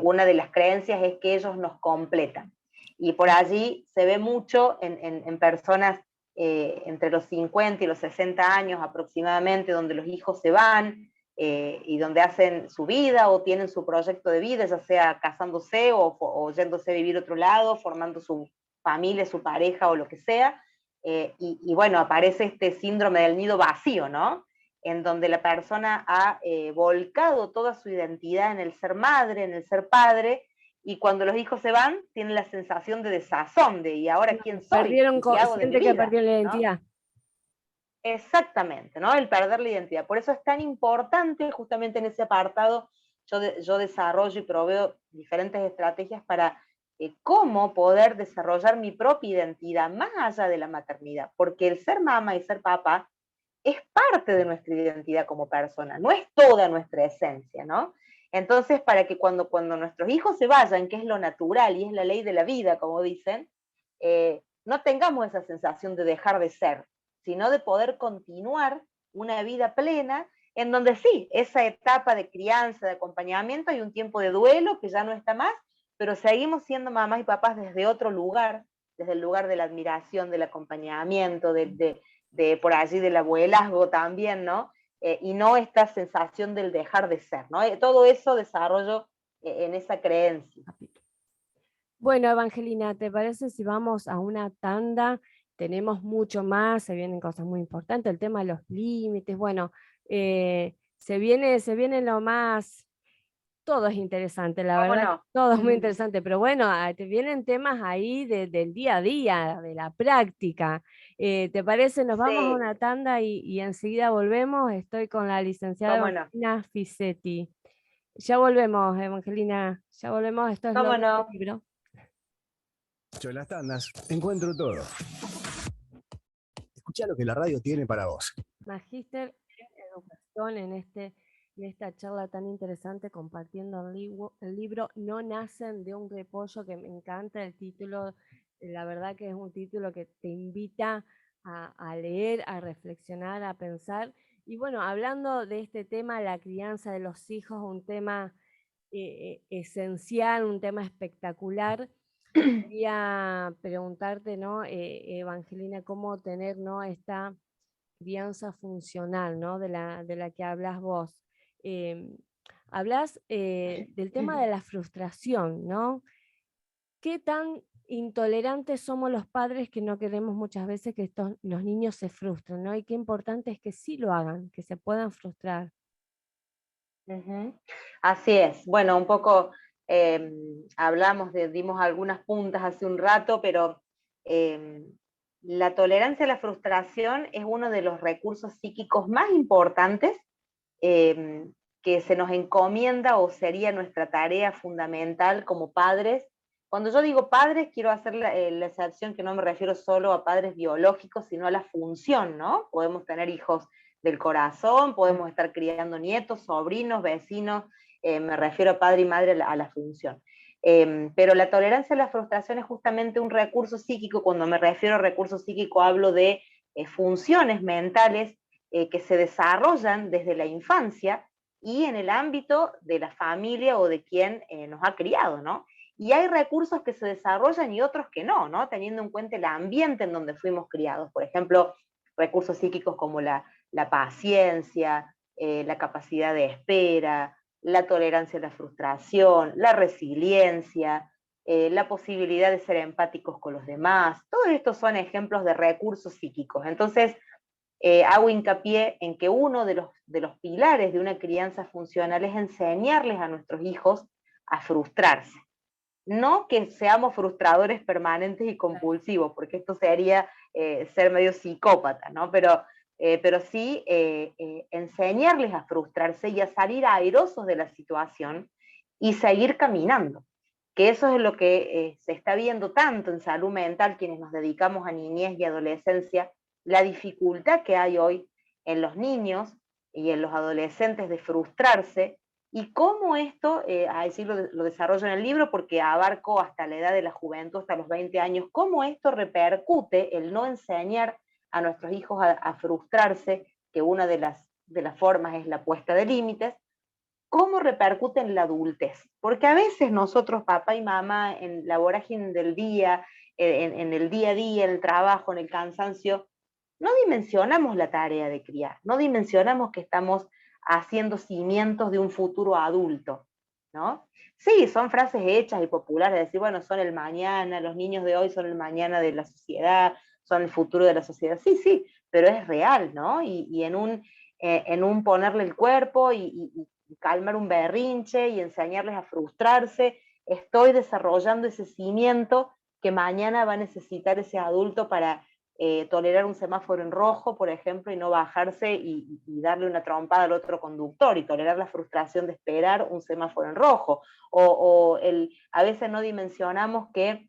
una de las creencias es que ellos nos completan. Y por allí se ve mucho en personas entre los 50 y los 60 años aproximadamente, donde los hijos se van y donde hacen su vida o tienen su proyecto de vida, ya sea casándose o yéndose a vivir a otro lado, formando su familia, su pareja o lo que sea. Y bueno, aparece este síndrome del nido vacío, ¿no? En donde la persona ha volcado toda su identidad en el ser madre, en el ser padre, y cuando los hijos se van, tienen la sensación de desazón, de ¿y ahora quién soy? Perdieron, ¿Y qué hago de mi siente que vida? perdió la ¿No? identidad. Exactamente, ¿no? El perder la identidad. Por eso es tan importante, justamente en ese apartado, yo desarrollo y proveo diferentes estrategias para cómo poder desarrollar mi propia identidad más allá de la maternidad, porque el ser mamá y ser papá es parte de nuestra identidad como persona, no es toda nuestra esencia, ¿no? Entonces, para que cuando nuestros hijos se vayan, que es lo natural y es la ley de la vida, como dicen, no tengamos esa sensación de dejar de ser, sino de poder continuar una vida plena en donde sí, esa etapa de crianza, de acompañamiento, hay un tiempo de duelo que ya no está más, pero seguimos siendo mamás y papás desde otro lugar, desde el lugar de la admiración, del acompañamiento, de por allí del abuelazgo también, ¿no? Y no esta sensación del dejar de ser, ¿no? Todo eso desarrollo en esa creencia. Bueno, Evangelina, ¿te parece si vamos a una tanda? Tenemos mucho más, se vienen cosas muy importantes, el tema de los límites, bueno, se viene lo más, todo es interesante, la ¿Cómo verdad, no? todo es muy interesante, pero bueno, te vienen temas ahí del día a día, de la práctica. ¿Te parece? Nos vamos a Sí, una tanda y enseguida volvemos. Estoy con la licenciada cómo no. Evangelina Fisetti. Ya volvemos, Evangelina, ya volvemos, esto es lo Cómo del no. libro. Yo en las tandas encuentro todo. Escucha lo que la radio tiene para vos. Magíster en Educación en esta charla tan interesante compartiendo el libro No nacen de un repollo, que me encanta el título, la verdad que es un título que te invita a leer, a reflexionar, a pensar. Y bueno, hablando de este tema, la crianza de los hijos, un tema esencial, un tema espectacular. Quería preguntarte, ¿no, Evangelina, cómo tener, ¿no?, esta crianza funcional, ¿no? De la que hablas vos. Em, Hablas del tema de la frustración, ¿no? ¿Qué tan intolerantes somos los padres que no queremos muchas veces que los niños se frustren, ¿no? Y qué importante es que sí lo hagan, que se puedan frustrar. Ujú. Así es. Bueno, un poco dimos algunas puntas hace un rato, pero eh, la tolerancia a la frustración es uno de los recursos psíquicos más importantes eh, que se nos encomienda o sería nuestra tarea fundamental como padres. Cuando yo digo padres, quiero hacer la excepción que no me refiero solo a padres biológicos, sino a la función, ¿no? Podemos tener hijos del corazón, podemos estar criando nietos, sobrinos, vecinos, me refiero a padre y madre a la función. Pero la tolerancia a la frustración es justamente un recurso psíquico. Cuando me refiero a recurso psíquico hablo de funciones mentales que se desarrollan desde la infancia y en el ámbito de la familia o de quien nos ha criado, ¿no? Y hay recursos que se desarrollan y otros que no, ¿no? Teniendo en cuenta el ambiente en donde fuimos criados. Por ejemplo, recursos psíquicos como la paciencia, la capacidad de espera, la tolerancia a la frustración, la resiliencia, la posibilidad de ser empáticos con los demás. Todos estos son ejemplos de recursos psíquicos. Entonces, hago hincapié en que uno de los pilares de una crianza funcional es enseñarles a nuestros hijos a frustrarse. No que seamos frustradores permanentes y compulsivos, porque esto sería ser medio psicópata, ¿no? Pero sí enseñarles a frustrarse y a salir airosos de la situación y seguir caminando. Que eso es lo que se está viendo tanto en salud mental, quienes nos dedicamos a niñez y adolescencia, la dificultad que hay hoy en los niños y en los adolescentes de frustrarse, y cómo esto, a decirlo, lo desarrollo en el libro porque abarco hasta la edad de la juventud, hasta los 20 años, cómo esto repercute el no enseñar a nuestros hijos a frustrarse, que una de las formas es la puesta de límites, cómo repercute en la adultez. Porque a veces nosotros, papá y mamá, en la vorágine del día, en el día a día, en el trabajo, en el cansancio, no dimensionamos la tarea de criar, no dimensionamos que estamos haciendo cimientos de un futuro adulto, ¿no? Sí, son frases hechas y populares, de decir, bueno, son el mañana, los niños de hoy son el mañana de la sociedad, son el futuro de la sociedad. Sí, sí, pero es real, ¿no? Y en un ponerle el cuerpo y calmar un berrinche y enseñarles a frustrarse, estoy desarrollando ese cimiento que mañana va a necesitar ese adulto para tolerar un semáforo en rojo, por ejemplo, y no bajarse y darle una trompada al otro conductor, y tolerar la frustración de esperar un semáforo en rojo. A veces no dimensionamos que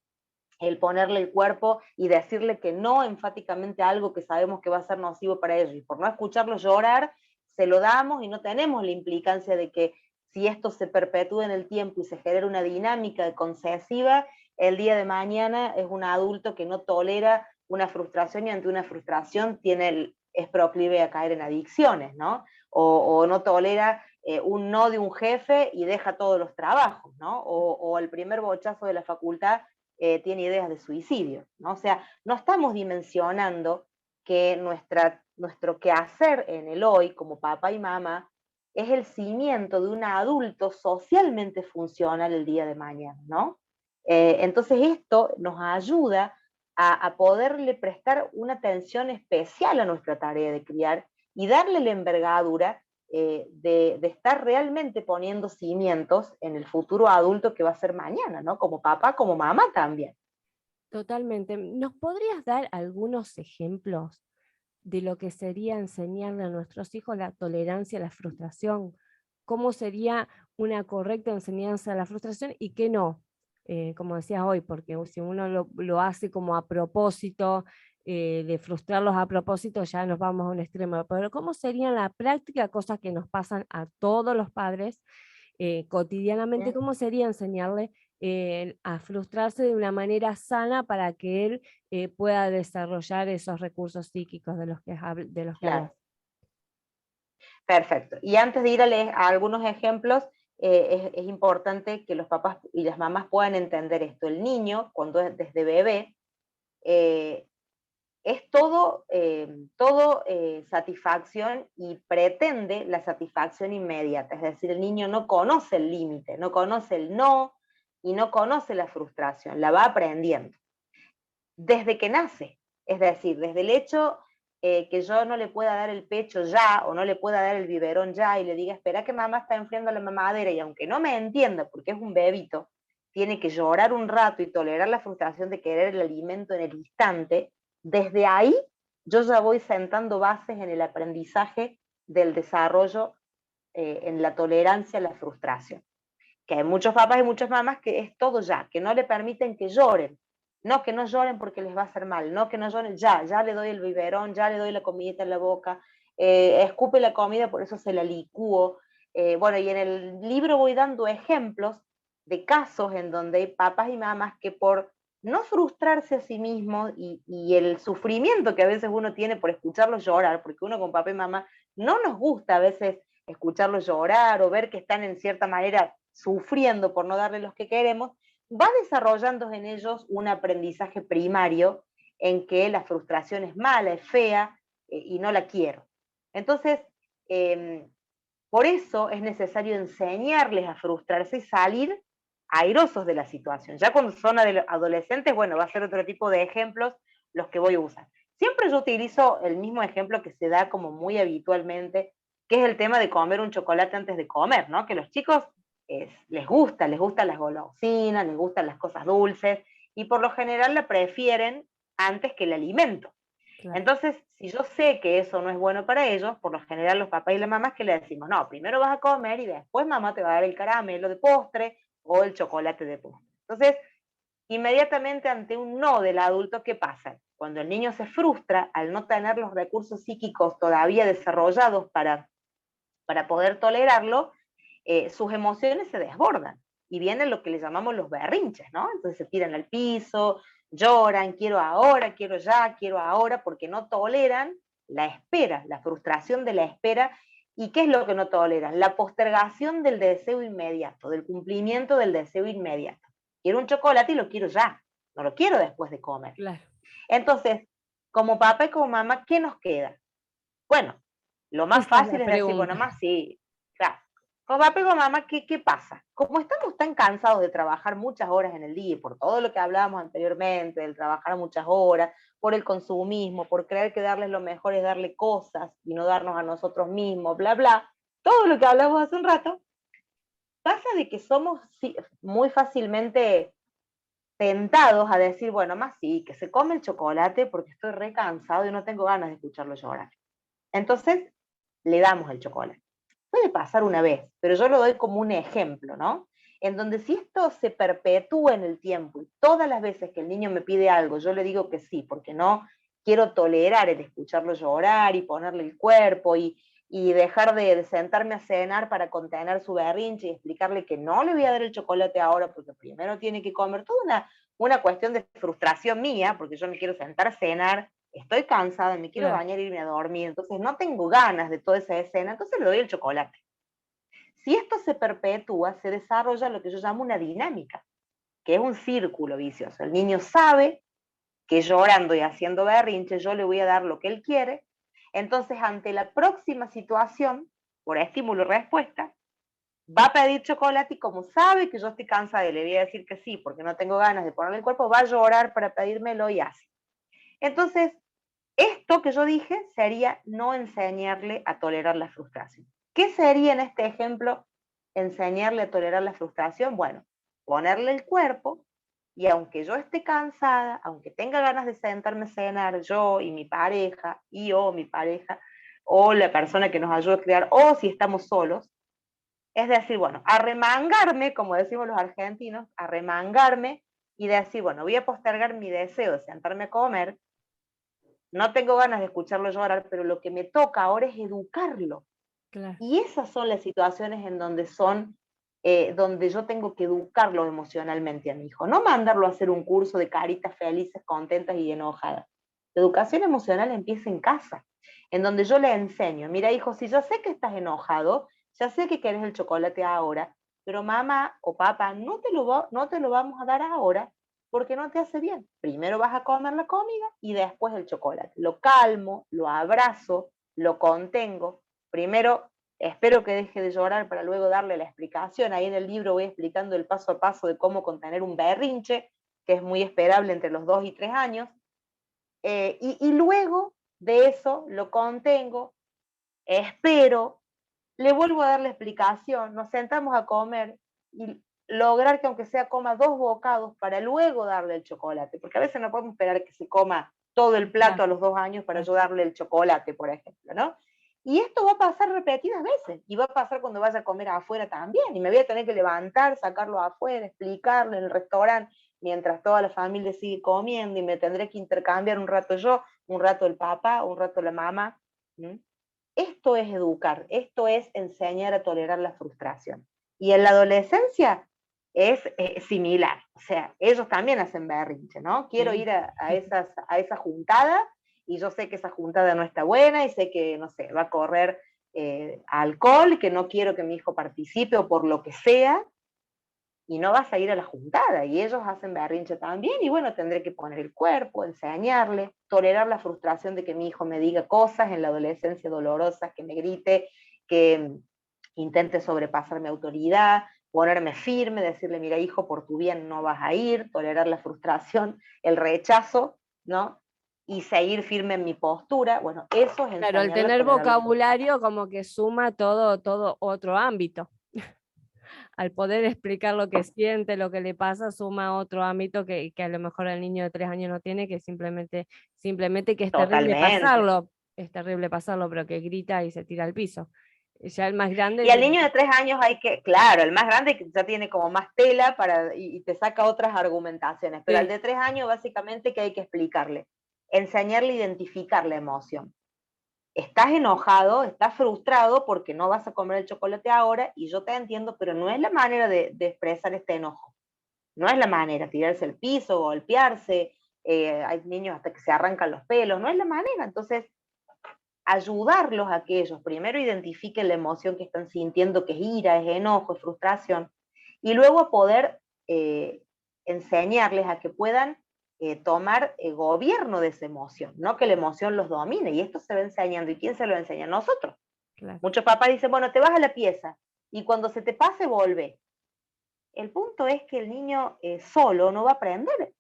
el ponerle el cuerpo y decirle que no enfáticamente a algo que sabemos que va a ser nocivo para ellos, y por no escucharlo llorar, se lo damos y no tenemos la implicancia de que si esto se perpetúa en el tiempo y se genera una dinámica concesiva, el día de mañana es un adulto que no tolera una frustración y ante una frustración es proclive a caer en adicciones, ¿no? O no tolera un no de un jefe y deja todos los trabajos, ¿no? O el primer bochazo de la facultad tiene ideas de suicidio, ¿no? O sea, no estamos dimensionando que nuestro quehacer en el hoy, como papá y mamá, es el cimiento de un adulto socialmente funcional el día de mañana, ¿no? Entonces esto nos ayuda a poderle prestar una atención especial a nuestra tarea de criar y darle la envergadura de estar realmente poniendo cimientos en el futuro adulto que va a ser mañana, ¿no? Como papá, como mamá también. Totalmente. ¿Nos podrías dar algunos ejemplos de lo que sería enseñarle a nuestros hijos la tolerancia a la frustración? ¿Cómo sería una correcta enseñanza a la frustración y qué no? Como decías hoy, porque si uno lo hace como a propósito, de frustrarlos a propósito, ya nos vamos a un extremo. Pero ¿cómo sería en la práctica cosas que nos pasan a todos los padres cotidianamente? ¿Cómo sería enseñarle a frustrarse de una manera sana para que él pueda desarrollar esos recursos psíquicos de los que hablas? Claro, perfecto. Y antes de ir a algunos ejemplos, es importante que los papás y las mamás puedan entender esto. El niño, cuando es desde bebé, eh, es todo satisfacción y pretende la satisfacción inmediata. Es decir, el niño no conoce el límite, no conoce el no y no conoce la frustración, la va aprendiendo desde que nace. Es decir, desde el hecho que yo no le pueda dar el pecho ya o no le pueda dar el biberón ya y le diga, espera que mamá está enfriando la mamadera, y aunque no me entienda porque es un bebito, tiene que llorar un rato y tolerar la frustración de querer el alimento en el instante, desde ahí yo ya voy sentando bases en el aprendizaje del desarrollo, en la tolerancia a la frustración. Que hay muchos papás y muchas mamás que es todo ya, que no le permiten que lloren. No, que no lloren porque les va a hacer mal, no, que no lloren, ya le doy el biberón, ya le doy la comidita en la boca, escupe la comida, por eso se la licúo. Bueno, y en el libro voy dando ejemplos de casos en donde hay papás y mamás que por no frustrarse a sí mismos y el sufrimiento que a veces uno tiene por escucharlos llorar, porque uno con papá y mamá no nos gusta a veces escucharlos llorar o ver que están en cierta manera sufriendo por no darle los que queremos, va desarrollando en ellos un aprendizaje primario en que la frustración es mala, es fea y no la quiero. Entonces, eh, por eso es necesario enseñarles a frustrarse y salir airosos de la situación. Ya cuando son adolescentes, bueno, va a ser otro tipo de ejemplos los que voy a usar. Siempre yo utilizo el mismo ejemplo que se da como muy habitualmente, que es el tema de comer un chocolate antes de comer, ¿no? Que los chicos les gustan las golosinas, les gustan las cosas dulces, y por lo general la prefieren antes que el alimento. Claro. Entonces, si yo sé que eso no es bueno para ellos, por lo general los papás y las mamás que le decimos, no, primero vas a comer y después mamá te va a dar el caramelo de postre o el chocolate de postre. Entonces, inmediatamente ante un no del adulto, ¿qué pasa? Cuando el niño se frustra al no tener los recursos psíquicos todavía desarrollados para poder tolerarlo, sus emociones se desbordan y vienen lo que le llamamos los berrinches, ¿no? Entonces se tiran al piso, lloran, quiero ahora, quiero ya, quiero ahora, porque no toleran la espera, la frustración de la espera. ¿Y qué es lo que no toleran? La postergación del deseo inmediato, del cumplimiento del deseo inmediato. Quiero un chocolate y lo quiero ya, no lo quiero después de comer. Claro. Entonces, como papá y como mamá, ¿qué nos queda? Bueno, lo más Esa es la fácil es decir, bueno, pregunta. mamá, sí, claro. Como papá y como mamá, ¿qué pasa? Como estamos tan cansados de trabajar muchas horas en el día, por todo lo que hablábamos anteriormente, del trabajar muchas horas, por el consumismo, por creer que darles lo mejor es darle cosas y no darnos a nosotros mismos, bla, bla, todo lo que hablamos hace un rato, pasa de que somos muy fácilmente tentados a decir, bueno, más sí, que se come el chocolate porque estoy re cansado y no tengo ganas de escucharlo llorar. Entonces, le damos el chocolate. Puede pasar una vez, pero yo lo doy como un ejemplo, ¿no? En donde si esto se perpetúa en el tiempo y todas las veces que el niño me pide algo, yo le digo que sí, porque no quiero tolerar el escucharlo llorar y ponerle el cuerpo y dejar de sentarme a cenar para contener su berrinche y explicarle que no le voy a dar el chocolate ahora porque primero tiene que comer, toda una cuestión de frustración mía, porque yo me quiero sentar a cenar, estoy cansada, me quiero bañar e irme a dormir, entonces no tengo ganas de toda esa escena, entonces le doy el chocolate. Si esto se perpetúa, se desarrolla lo que yo llamo una dinámica, que es un círculo vicioso. El niño sabe que llorando y haciendo berrinche yo le voy a dar lo que él quiere, entonces ante la próxima situación, por estímulo y respuesta, va a pedir chocolate y como sabe que yo estoy cansada y le voy a decir que sí, porque no tengo ganas de ponerle el cuerpo, va a llorar para pedírmelo y hace. Entonces, esto que yo dije sería no enseñarle a tolerar la frustración. ¿Qué sería en este ejemplo enseñarle a tolerar la frustración? Bueno, ponerle el cuerpo y aunque yo esté cansada, aunque tenga ganas de sentarme a cenar yo y mi pareja, mi pareja, o la persona que nos ayuda a criar, o si estamos solos, es decir, bueno, arremangarme, como decimos los argentinos, arremangarme y decir, bueno, voy a postergar mi deseo de sentarme a comer, no tengo ganas de escucharlo llorar, pero lo que me toca ahora es educarlo. Claro. Y esas son las situaciones en donde donde yo tengo que educarlo emocionalmente a mi hijo, no mandarlo a hacer un curso de caritas felices, contentas y enojadas. La educación emocional empieza en casa, en donde yo le enseño, mira hijo, si yo sé que estás enojado, ya sé que querés el chocolate ahora, pero mamá o papá no te lo vamos a dar ahora porque no te hace bien. Primero vas a comer la comida y después el chocolate. Lo calmo, lo abrazo, lo contengo. Primero espero que deje de llorar para luego darle la explicación. Ahí en el libro voy explicando el paso a paso de cómo contener un berrinche, que es muy esperable entre los 2 y 3 años. Y luego de eso lo contengo, espero, le vuelvo a dar la explicación, nos sentamos a comer y lograr que aunque sea coma 2 bocados para luego darle el chocolate, porque a veces no podemos esperar que se coma todo el plato a los 2 años para yo darle el chocolate, por ejemplo, ¿no? Y esto va a pasar repetidas veces, y va a pasar cuando vaya a comer afuera también, y me voy a tener que levantar, sacarlo afuera, explicarle en el restaurante, mientras toda la familia sigue comiendo, y me tendré que intercambiar un rato yo, un rato el papá, un rato la mamá. Esto es educar, esto es enseñar a tolerar la frustración. Y en la adolescencia es similar, o sea, ellos también hacen berrinche, ¿no? Quiero ir a esa juntada y yo sé que esa juntada no está buena y sé que, no sé, va a correr alcohol, que no quiero que mi hijo participe o por lo que sea, y no vas a ir a la juntada, y ellos hacen berrinche también, y bueno, tendré que poner el cuerpo, enseñarle, tolerar la frustración de que mi hijo me diga cosas en la adolescencia dolorosas, que me grite, que intente sobrepasar mi autoridad, ponerme firme, decirle, mira hijo, por tu bien no vas a ir, tolerar la frustración, el rechazo, ¿no? Y seguir firme en mi postura, bueno, eso es enseñarle Claro, el a tener tolerar la vocabulario como que suma todo otro ámbito. al poder explicar lo que siente, lo que le pasa, suma otro ámbito que a lo mejor el niño de 3 años no tiene, que simplemente que Totalmente. es terrible pasarlo, pero que grita y se tira al piso. Ya el más Y grande, al niño de 3 años hay que, claro, el más grande que ya tiene como más tela y te saca otras argumentaciones, pero al sí, de 3 años básicamente que hay que explicarle, enseñarle a identificar la emoción. Estás enojado, estás frustrado porque no vas a comer el chocolate ahora y yo te entiendo, pero no es la manera de expresar este enojo. No es la manera, tirarse al piso, golpearse, hay niños hasta que se arrancan los pelos, no es la manera. Entonces, ayudarlos a que ellos primero identifiquen la emoción que están sintiendo, que es ira, es enojo, es frustración, y luego a poder enseñarles a que puedan tomar gobierno de esa emoción, no que la emoción los domine, y esto se va enseñando, ¿y quién se lo enseña? Nosotros. claro. Muchos papás dicen, bueno, te vas a la pieza, y cuando se te pase, vuelve. El punto es que el niño solo no va a aprender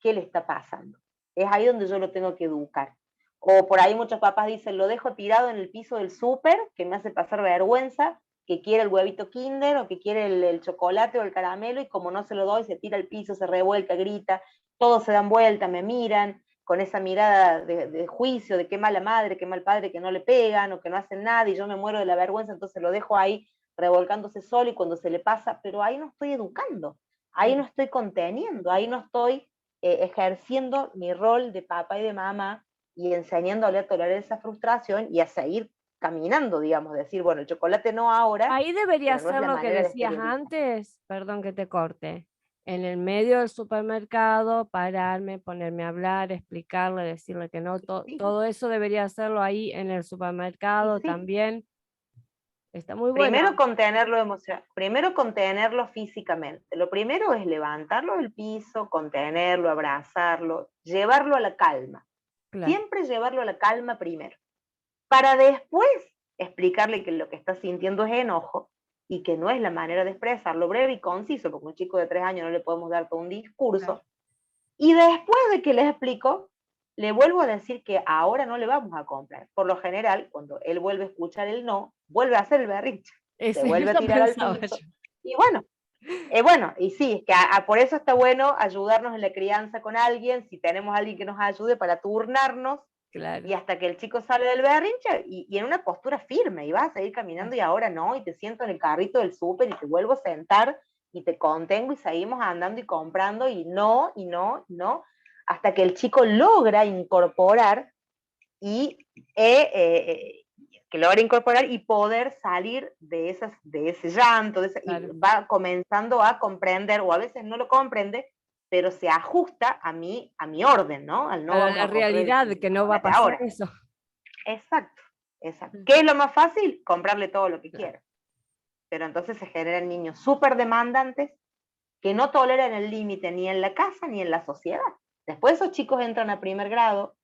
qué le está pasando. Es ahí donde yo lo tengo que educar. O por ahí muchos papás dicen, lo dejo tirado en el piso del súper, que me hace pasar vergüenza, que quiere el huevito Kinder o que quiere el chocolate o el caramelo y como no se lo doy, se tira al piso, se revuelca, grita, todos se dan vuelta, me miran con esa mirada de juicio, de qué mala madre, qué mal padre, que no le pegan o que no hacen nada y yo me muero de la vergüenza, entonces lo dejo ahí revolcándose solo y cuando se le pasa, pero ahí no estoy educando, ahí no estoy conteniendo, ahí no estoy ejerciendo mi rol de papá y de mamá y enseñándole a tolerar esa frustración y a seguir caminando, digamos, decir, bueno, el chocolate no ahora, Ahí debería pero no es ser la lo que manera de decías exteriorizar. antes, perdón que te corte, en el medio del supermercado, pararme, ponerme a hablar, explicarle, decirle que no, Sí, todo eso debería hacerlo ahí en el y supermercado sí. también. Está muy bueno. Primero contenerlo emocional, primero contenerlo físicamente. Lo primero es levantarlo del piso, contenerlo, abrazarlo, llevarlo a la calma. Claro, Siempre llevarlo a la calma primero, para después explicarle que lo que está sintiendo es enojo y que no es la manera de expresarlo breve y conciso, porque a un chico de 3 años no le podemos dar todo un claro. discurso. Y después de que les explico, le vuelvo a decir que ahora no le vamos a comprar. Por lo general, cuando él vuelve a escuchar el no, vuelve a hacer el berrinche, se Eso, vuelve a eso tirar al pensaba piso. yo. Y bueno, y sí, es que por eso está bueno ayudarnos en la crianza con alguien, si tenemos a alguien que nos ayude para turnarnos Claro, y hasta que el chico sale del berrinche y en una postura firme y vas a seguir claro. caminando y ahora no, y te siento en el carrito del súper y te vuelvo a sentar y te contengo y seguimos andando y comprando y no, y no, y no, hasta que el chico logra incorporar y que logra incorporar y poder salir de ese llanto, y Claro. va comenzando a comprender, o a veces no lo comprende, pero se ajusta a mi orden, ¿no? Al no Para vamos la a comprar realidad el que no va a chocolate pasar ahora. eso. Exacto, exacto. Mm. ¿Qué es lo más fácil? Comprarle todo lo que Claro, quiera. Pero entonces se generan niños súper demandantes que no toleran el límite ni en la casa ni en la sociedad. Después esos chicos entran a primer grado,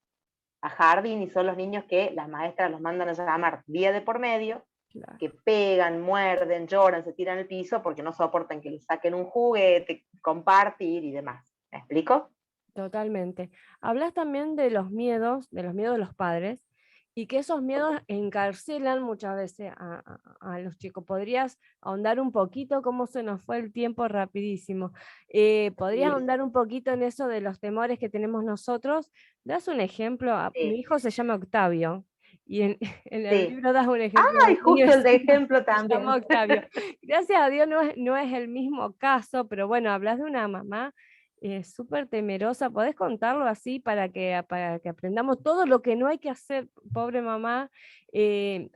a jardín, y son los niños que las maestras los mandan a llamar día de por medio, claro. que pegan, muerden, lloran, se tiran al piso porque no soportan que les saquen un juguete, compartir y demás. ¿Me explico? Totalmente. Hablas también de los miedos de los padres, y que esos miedos encarcelan muchas veces a los chicos. ¿Podrías ahondar un poquito? ¿Cómo se nos fue el tiempo rapidísimo? ¿Podrías Sí, ahondar un poquito en eso de los temores que tenemos nosotros? Das un ejemplo, mi sí, hijo se llama Octavio, y en, en el sí. libro das un ejemplo de Ay, un niño justo el de ejemplo que se llama también. Octavio. Gracias a Dios no es el mismo caso, pero bueno, hablas de una mamá súper temerosa. ¿Podés contarlo así para que aprendamos todo lo que no hay que hacer, pobre mamá,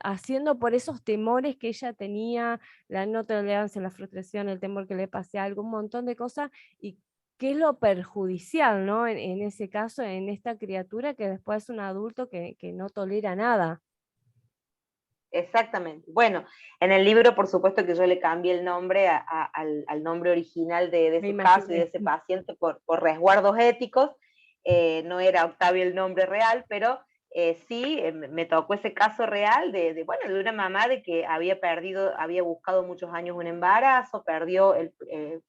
haciendo por esos temores que ella tenía, la no tolerancia, la frustración, el temor que le pase algo, un montón de cosas, y qué es lo perjudicial, ¿no? En ese caso, en esta criatura que después es un adulto que no tolera nada. Exactamente. Bueno, en el libro, por supuesto que yo le cambié el nombre al nombre original de Me ese caso y de imaginé. ese paciente por resguardos éticos. No era Octavio el nombre real, pero sí me tocó ese caso real bueno, de una mamá de que había buscado muchos años un embarazo,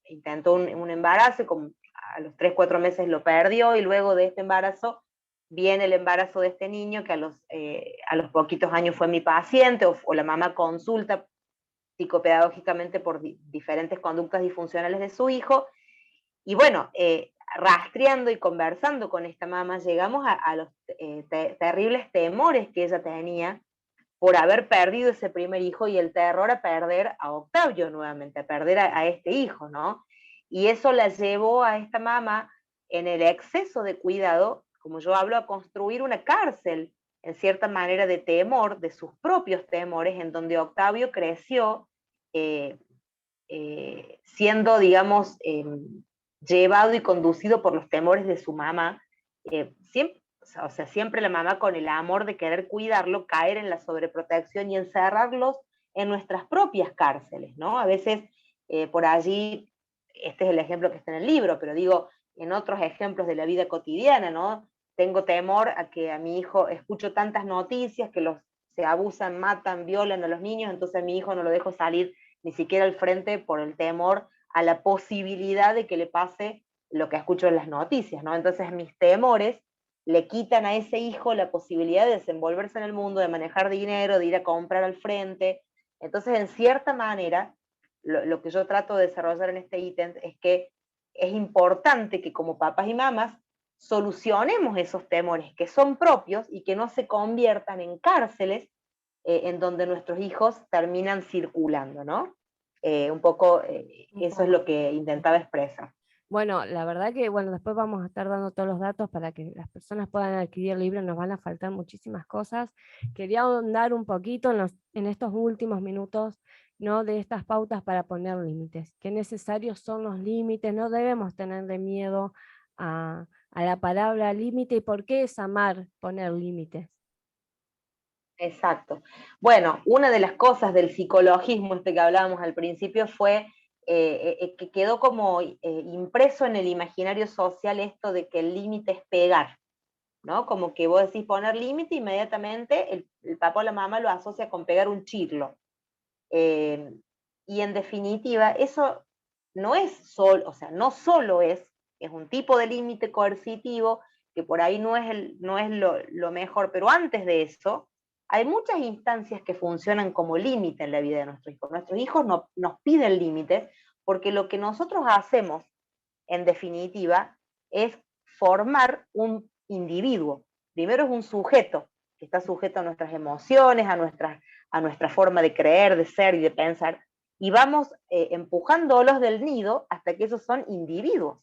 intentó un embarazo y como a los 3, 4 meses lo perdió y luego de este embarazo viene el embarazo de este niño que a los poquitos años fue mi paciente o la mamá consulta psicopedagógicamente por diferentes conductas disfuncionales de su hijo. Y bueno, rastreando y conversando con esta mamá, llegamos a los terribles temores que ella tenía por haber perdido ese primer hijo y el terror a perder a Octavio nuevamente, a perder a este hijo, ¿no? Y eso la llevó a esta mamá, en el exceso de cuidado, como yo hablo, a construir una cárcel, en cierta manera, de temor, de sus propios temores, en donde Octavio creció siendo, digamos, llevado y conducido por los temores de su mamá, siempre, o sea, siempre la mamá con el amor de querer cuidarlo, caer en la sobreprotección y encerrarlos en nuestras propias cárceles, ¿no? A veces por allí, este es el ejemplo que está en el libro, pero digo, en otros ejemplos de la vida cotidiana, ¿no? Tengo temor a que a mi hijo, escucho tantas noticias que se abusan, matan, violan a los niños, entonces a mi hijo no lo dejo salir ni siquiera al frente por el temor a la posibilidad de que le pase lo que escucho en las noticias, ¿no? Entonces mis temores le quitan a ese hijo la posibilidad de desenvolverse en el mundo, de manejar dinero, de ir a comprar al frente. Entonces, en cierta manera, lo que yo trato de desarrollar en este ítem es que es importante que como papás y mamás solucionemos esos temores que son propios y que no se conviertan en cárceles en donde nuestros hijos terminan circulando, ¿no? Un poco eso es lo que intentaba expresar. Bueno, la verdad que, bueno, después vamos a estar dando todos los datos para que las personas puedan adquirir el libro, nos van a faltar muchísimas cosas. Quería ahondar un poquito en estos últimos minutos, ¿no? De estas pautas para poner límites. Qué necesarios son los límites, no debemos tenerle miedo a la palabra límite, y por qué es amar poner límites. Exacto. Bueno, una de las cosas del psicologismo que hablábamos al principio fue que quedó como impreso en el imaginario social esto de que el límite es pegar, ¿no? Como que vos decís poner límite, inmediatamente el papá o la mamá lo asocia con pegar un chirlo. Y en definitiva, eso no es solo, o sea, no solo es un tipo de límite coercitivo que por ahí no es lo mejor, pero antes de eso, hay muchas instancias que funcionan como límite en la vida de nuestros hijos. Nuestros hijos nos piden límites porque lo que nosotros hacemos, en definitiva, es formar un individuo. Primero es un sujeto, que está sujeto a nuestras emociones, a nuestra forma de creer, de ser y de pensar, y vamos empujándolos del nido hasta que ellos son individuos.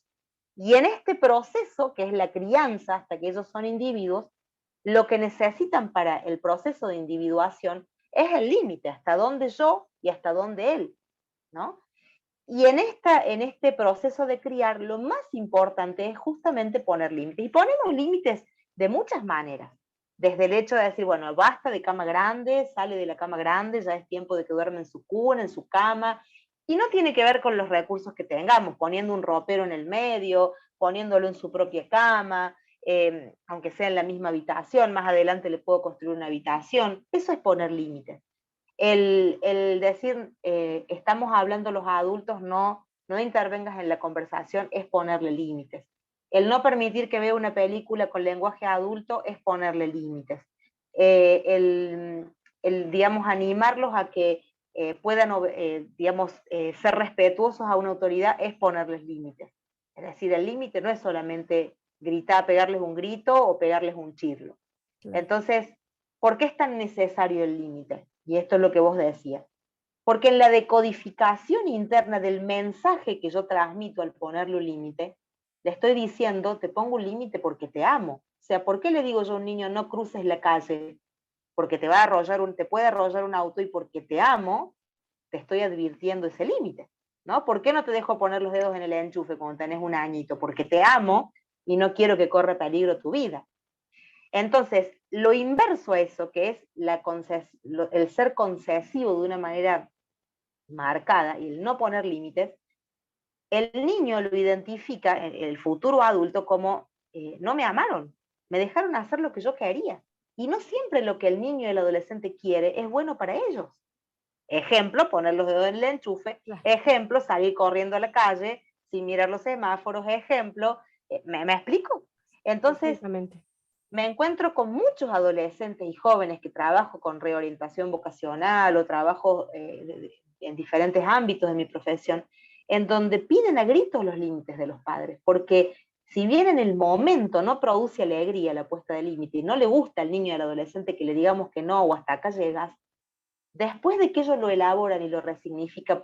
Y en este proceso, que es la crianza, hasta que ellos son individuos, lo que necesitan para el proceso de individuación es el límite, hasta dónde yo y hasta dónde él, ¿no? Y en este proceso de criar, lo más importante es justamente poner límites. Y ponemos límites de muchas maneras. Desde el hecho de decir, bueno, basta de cama grande, sale de la cama grande, ya es tiempo de que duerme en su cuna, en su cama. Y no tiene que ver con los recursos que tengamos, poniendo un ropero en el medio, poniéndolo en su propia cama, aunque sea en la misma habitación, más adelante le puedo construir una habitación. Eso es poner límites. El decir, estamos hablando los adultos, no intervengas en la conversación, es ponerle límites. El no permitir que vea una película con lenguaje adulto es ponerle límites. Digamos, animarlos a que puedan, digamos, ser respetuosos a una autoridad es ponerles límites. Es decir, el límite no es solamente gritar, pegarles un grito o pegarles un chirlo. Entonces, ¿por qué es tan necesario el límite? Y esto es lo que vos decías. Porque en la decodificación interna del mensaje que yo transmito al ponerle un límite, le estoy diciendo, te pongo un límite porque te amo. O sea, ¿por qué le digo yo a un niño no cruces la calle? Porque te puede arrollar un auto, y porque te amo, te estoy advirtiendo ese límite, ¿no? ¿Por qué no te dejo poner los dedos en el enchufe cuando tenés un añito? Porque te amo y no quiero que corra peligro tu vida. Entonces, lo inverso a eso, que es el ser concesivo de una manera marcada y el no poner límites, el niño lo identifica, el futuro adulto, como no me amaron, me dejaron hacer lo que yo quería. Y no siempre lo que el niño y el adolescente quiere es bueno para ellos. Ejemplo, poner los dedos en el enchufe. Ejemplo, salir corriendo a la calle sin mirar los semáforos. Ejemplo, ¿me explico? Entonces, me encuentro con muchos adolescentes y jóvenes que trabajo con reorientación vocacional o trabajo en diferentes ámbitos de mi profesión, en donde piden a gritos los límites de los padres, porque si bien en el momento no produce alegría la puesta de límite y no le gusta al niño y al adolescente que le digamos que no o hasta acá llegas, después de que ellos lo elaboran y lo resignifican,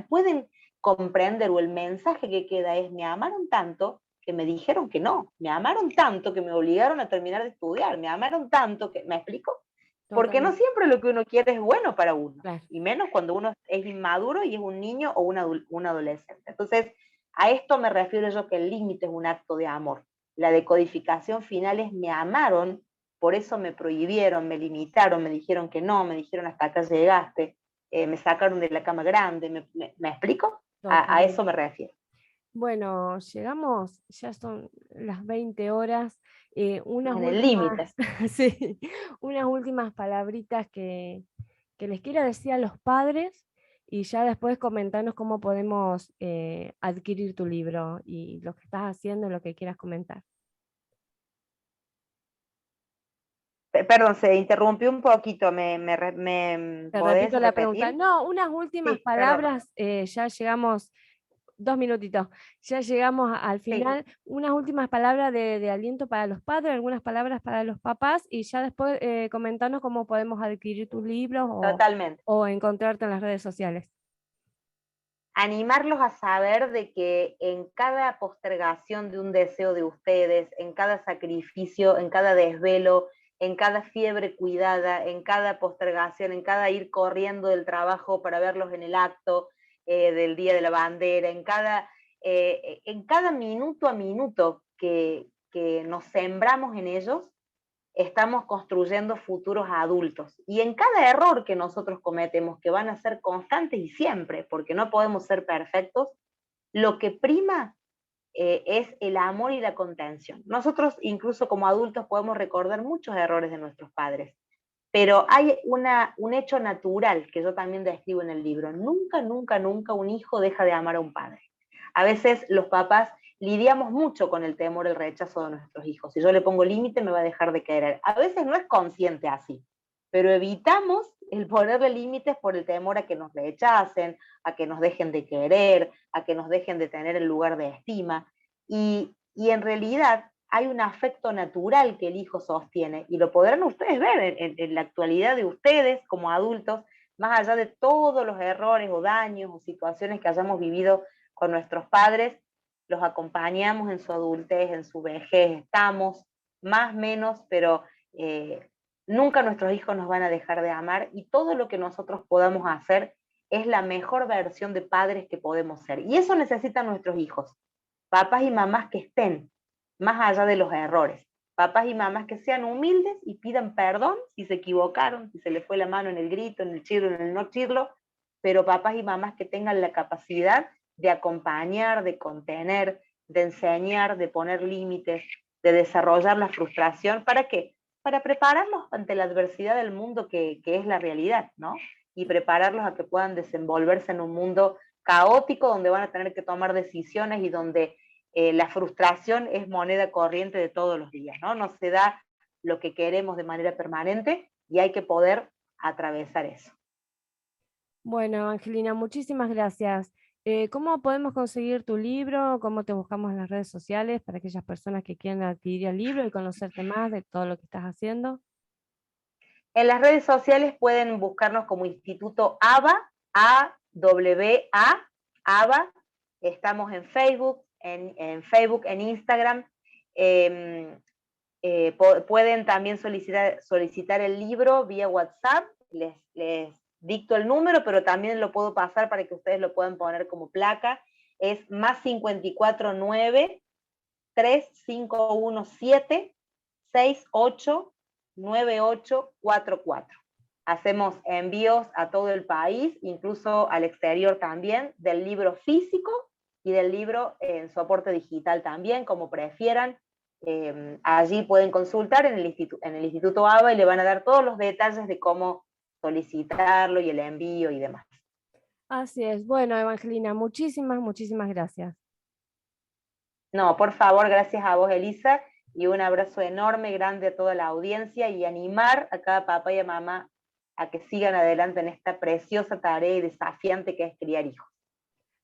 pueden comprender, o el mensaje que queda es: me amaron tanto que me dijeron que no, me amaron tanto que me obligaron a terminar de estudiar, me amaron tanto que, ¿me explico? Porque no Totalmente. siempre lo que uno quiere es bueno para uno, Claro. y menos cuando uno es inmaduro y es un niño o un adolescente. Entonces, a esto me refiero yo, que el límite es un acto de amor. La decodificación final es: me amaron, por eso me prohibieron, me limitaron, me dijeron que no, me dijeron hasta acá llegaste, me sacaron de la cama grande, ¿me explico? A Totalmente. eso me refiero. Bueno, llegamos, ya son las 20 horas. Unas En el límite. últimas, sí, unas últimas palabritas que les quiero decir a los padres, y ya después comentarnos cómo podemos adquirir tu libro y lo que estás haciendo, lo que quieras comentar. Perdón, se interrumpió un poquito, Te ¿podés repito la pregunta. repetir? No, unas últimas Sí, perdón. palabras, ya llegamos, 2 minutitos, ya llegamos al Sí, final. Unas últimas palabras de aliento para los padres, algunas palabras para los papás, y ya después comentarnos cómo podemos adquirir tus libros totalmente. o encontrarte en las redes sociales. Animarlos a saber de que en cada postergación de un deseo de ustedes, en cada sacrificio, en cada desvelo, en cada fiebre cuidada, en cada postergación, en cada ir corriendo del trabajo para verlos en el acto del Día de la Bandera, en cada minuto a minuto que nos sembramos en ellos, estamos construyendo futuros adultos. Y en cada error que nosotros cometemos, que van a ser constantes y siempre, porque no podemos ser perfectos, lo que prima es el amor y la contención. Nosotros, incluso como adultos, podemos recordar muchos errores de nuestros padres, pero hay un hecho natural que yo también describo en el libro: nunca, nunca, nunca un hijo deja de amar a un padre. A veces los papás lidiamos mucho con el temor, el rechazo de nuestros hijos. Si yo le pongo límite, me va a dejar de querer. A veces no es consciente así, pero evitamos el ponerle límites por el temor a que nos rechacen, a que nos dejen de querer, a que nos dejen de tener el lugar de estima. Y en realidad hay un afecto natural que el hijo sostiene, y lo podrán ustedes ver en la actualidad de ustedes como adultos, más allá de todos los errores o daños o situaciones que hayamos vivido con nuestros padres, los acompañamos en su adultez, en su vejez, estamos más, menos, pero nunca nuestros hijos nos van a dejar de amar, y todo lo que nosotros podamos hacer es la mejor versión de padres que podemos ser. Y eso necesitan nuestros hijos, papás y mamás que estén más allá de los errores, papás y mamás que sean humildes y pidan perdón si se equivocaron, si se les fue la mano en el grito, en el chirlo, en el no chirlo, pero papás y mamás que tengan la capacidad de acompañar, de contener, de enseñar, de poner límites, de desarrollar la frustración. ¿Para qué? Para prepararlos ante la adversidad del mundo que es la realidad, ¿no? Y prepararlos a que puedan desenvolverse en un mundo caótico, donde van a tener que tomar decisiones y donde la frustración es moneda corriente de todos los días, ¿no? No se da lo que queremos de manera permanente, y hay que poder atravesar eso. Bueno, Angelina, muchísimas gracias. ¿Cómo podemos conseguir tu libro? ¿Cómo te buscamos en las redes sociales para aquellas personas que quieran adquirir el libro y conocerte más de todo lo que estás haciendo? En las redes sociales pueden buscarnos como Instituto ABA, A-W-A, ABA. Estamos en Facebook, en Instagram. Pueden también solicitar el libro vía WhatsApp. Les dicto el número, pero también lo puedo pasar para que ustedes lo puedan poner como placa. Es +549 3517 689844. Hacemos envíos a todo el país, incluso al exterior también, del libro físico y del libro en soporte digital también, como prefieran. Allí pueden consultar en el Instituto ABA, y le van a dar todos los detalles de cómo solicitarlo y el envío y demás. Así es. Bueno, Evangelina, muchísimas, muchísimas gracias. No, por favor, gracias a vos, Elisa, y un abrazo enorme, grande a toda la audiencia, y animar a cada papá y a mamá a que sigan adelante en esta preciosa tarea y desafiante que es criar hijos.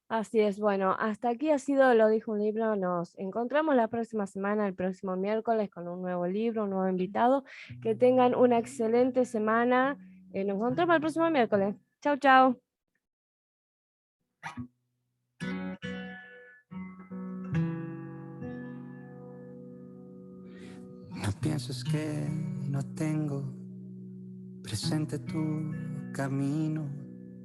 Así es, bueno, hasta aquí ha sido Lo dijo un libro. Nos encontramos la próxima semana, el próximo miércoles, con un nuevo libro, un nuevo invitado. Que tengan una excelente semana. Nos encontramos el próximo miércoles. Chau, chau. No pienses que no tengo presente tu camino.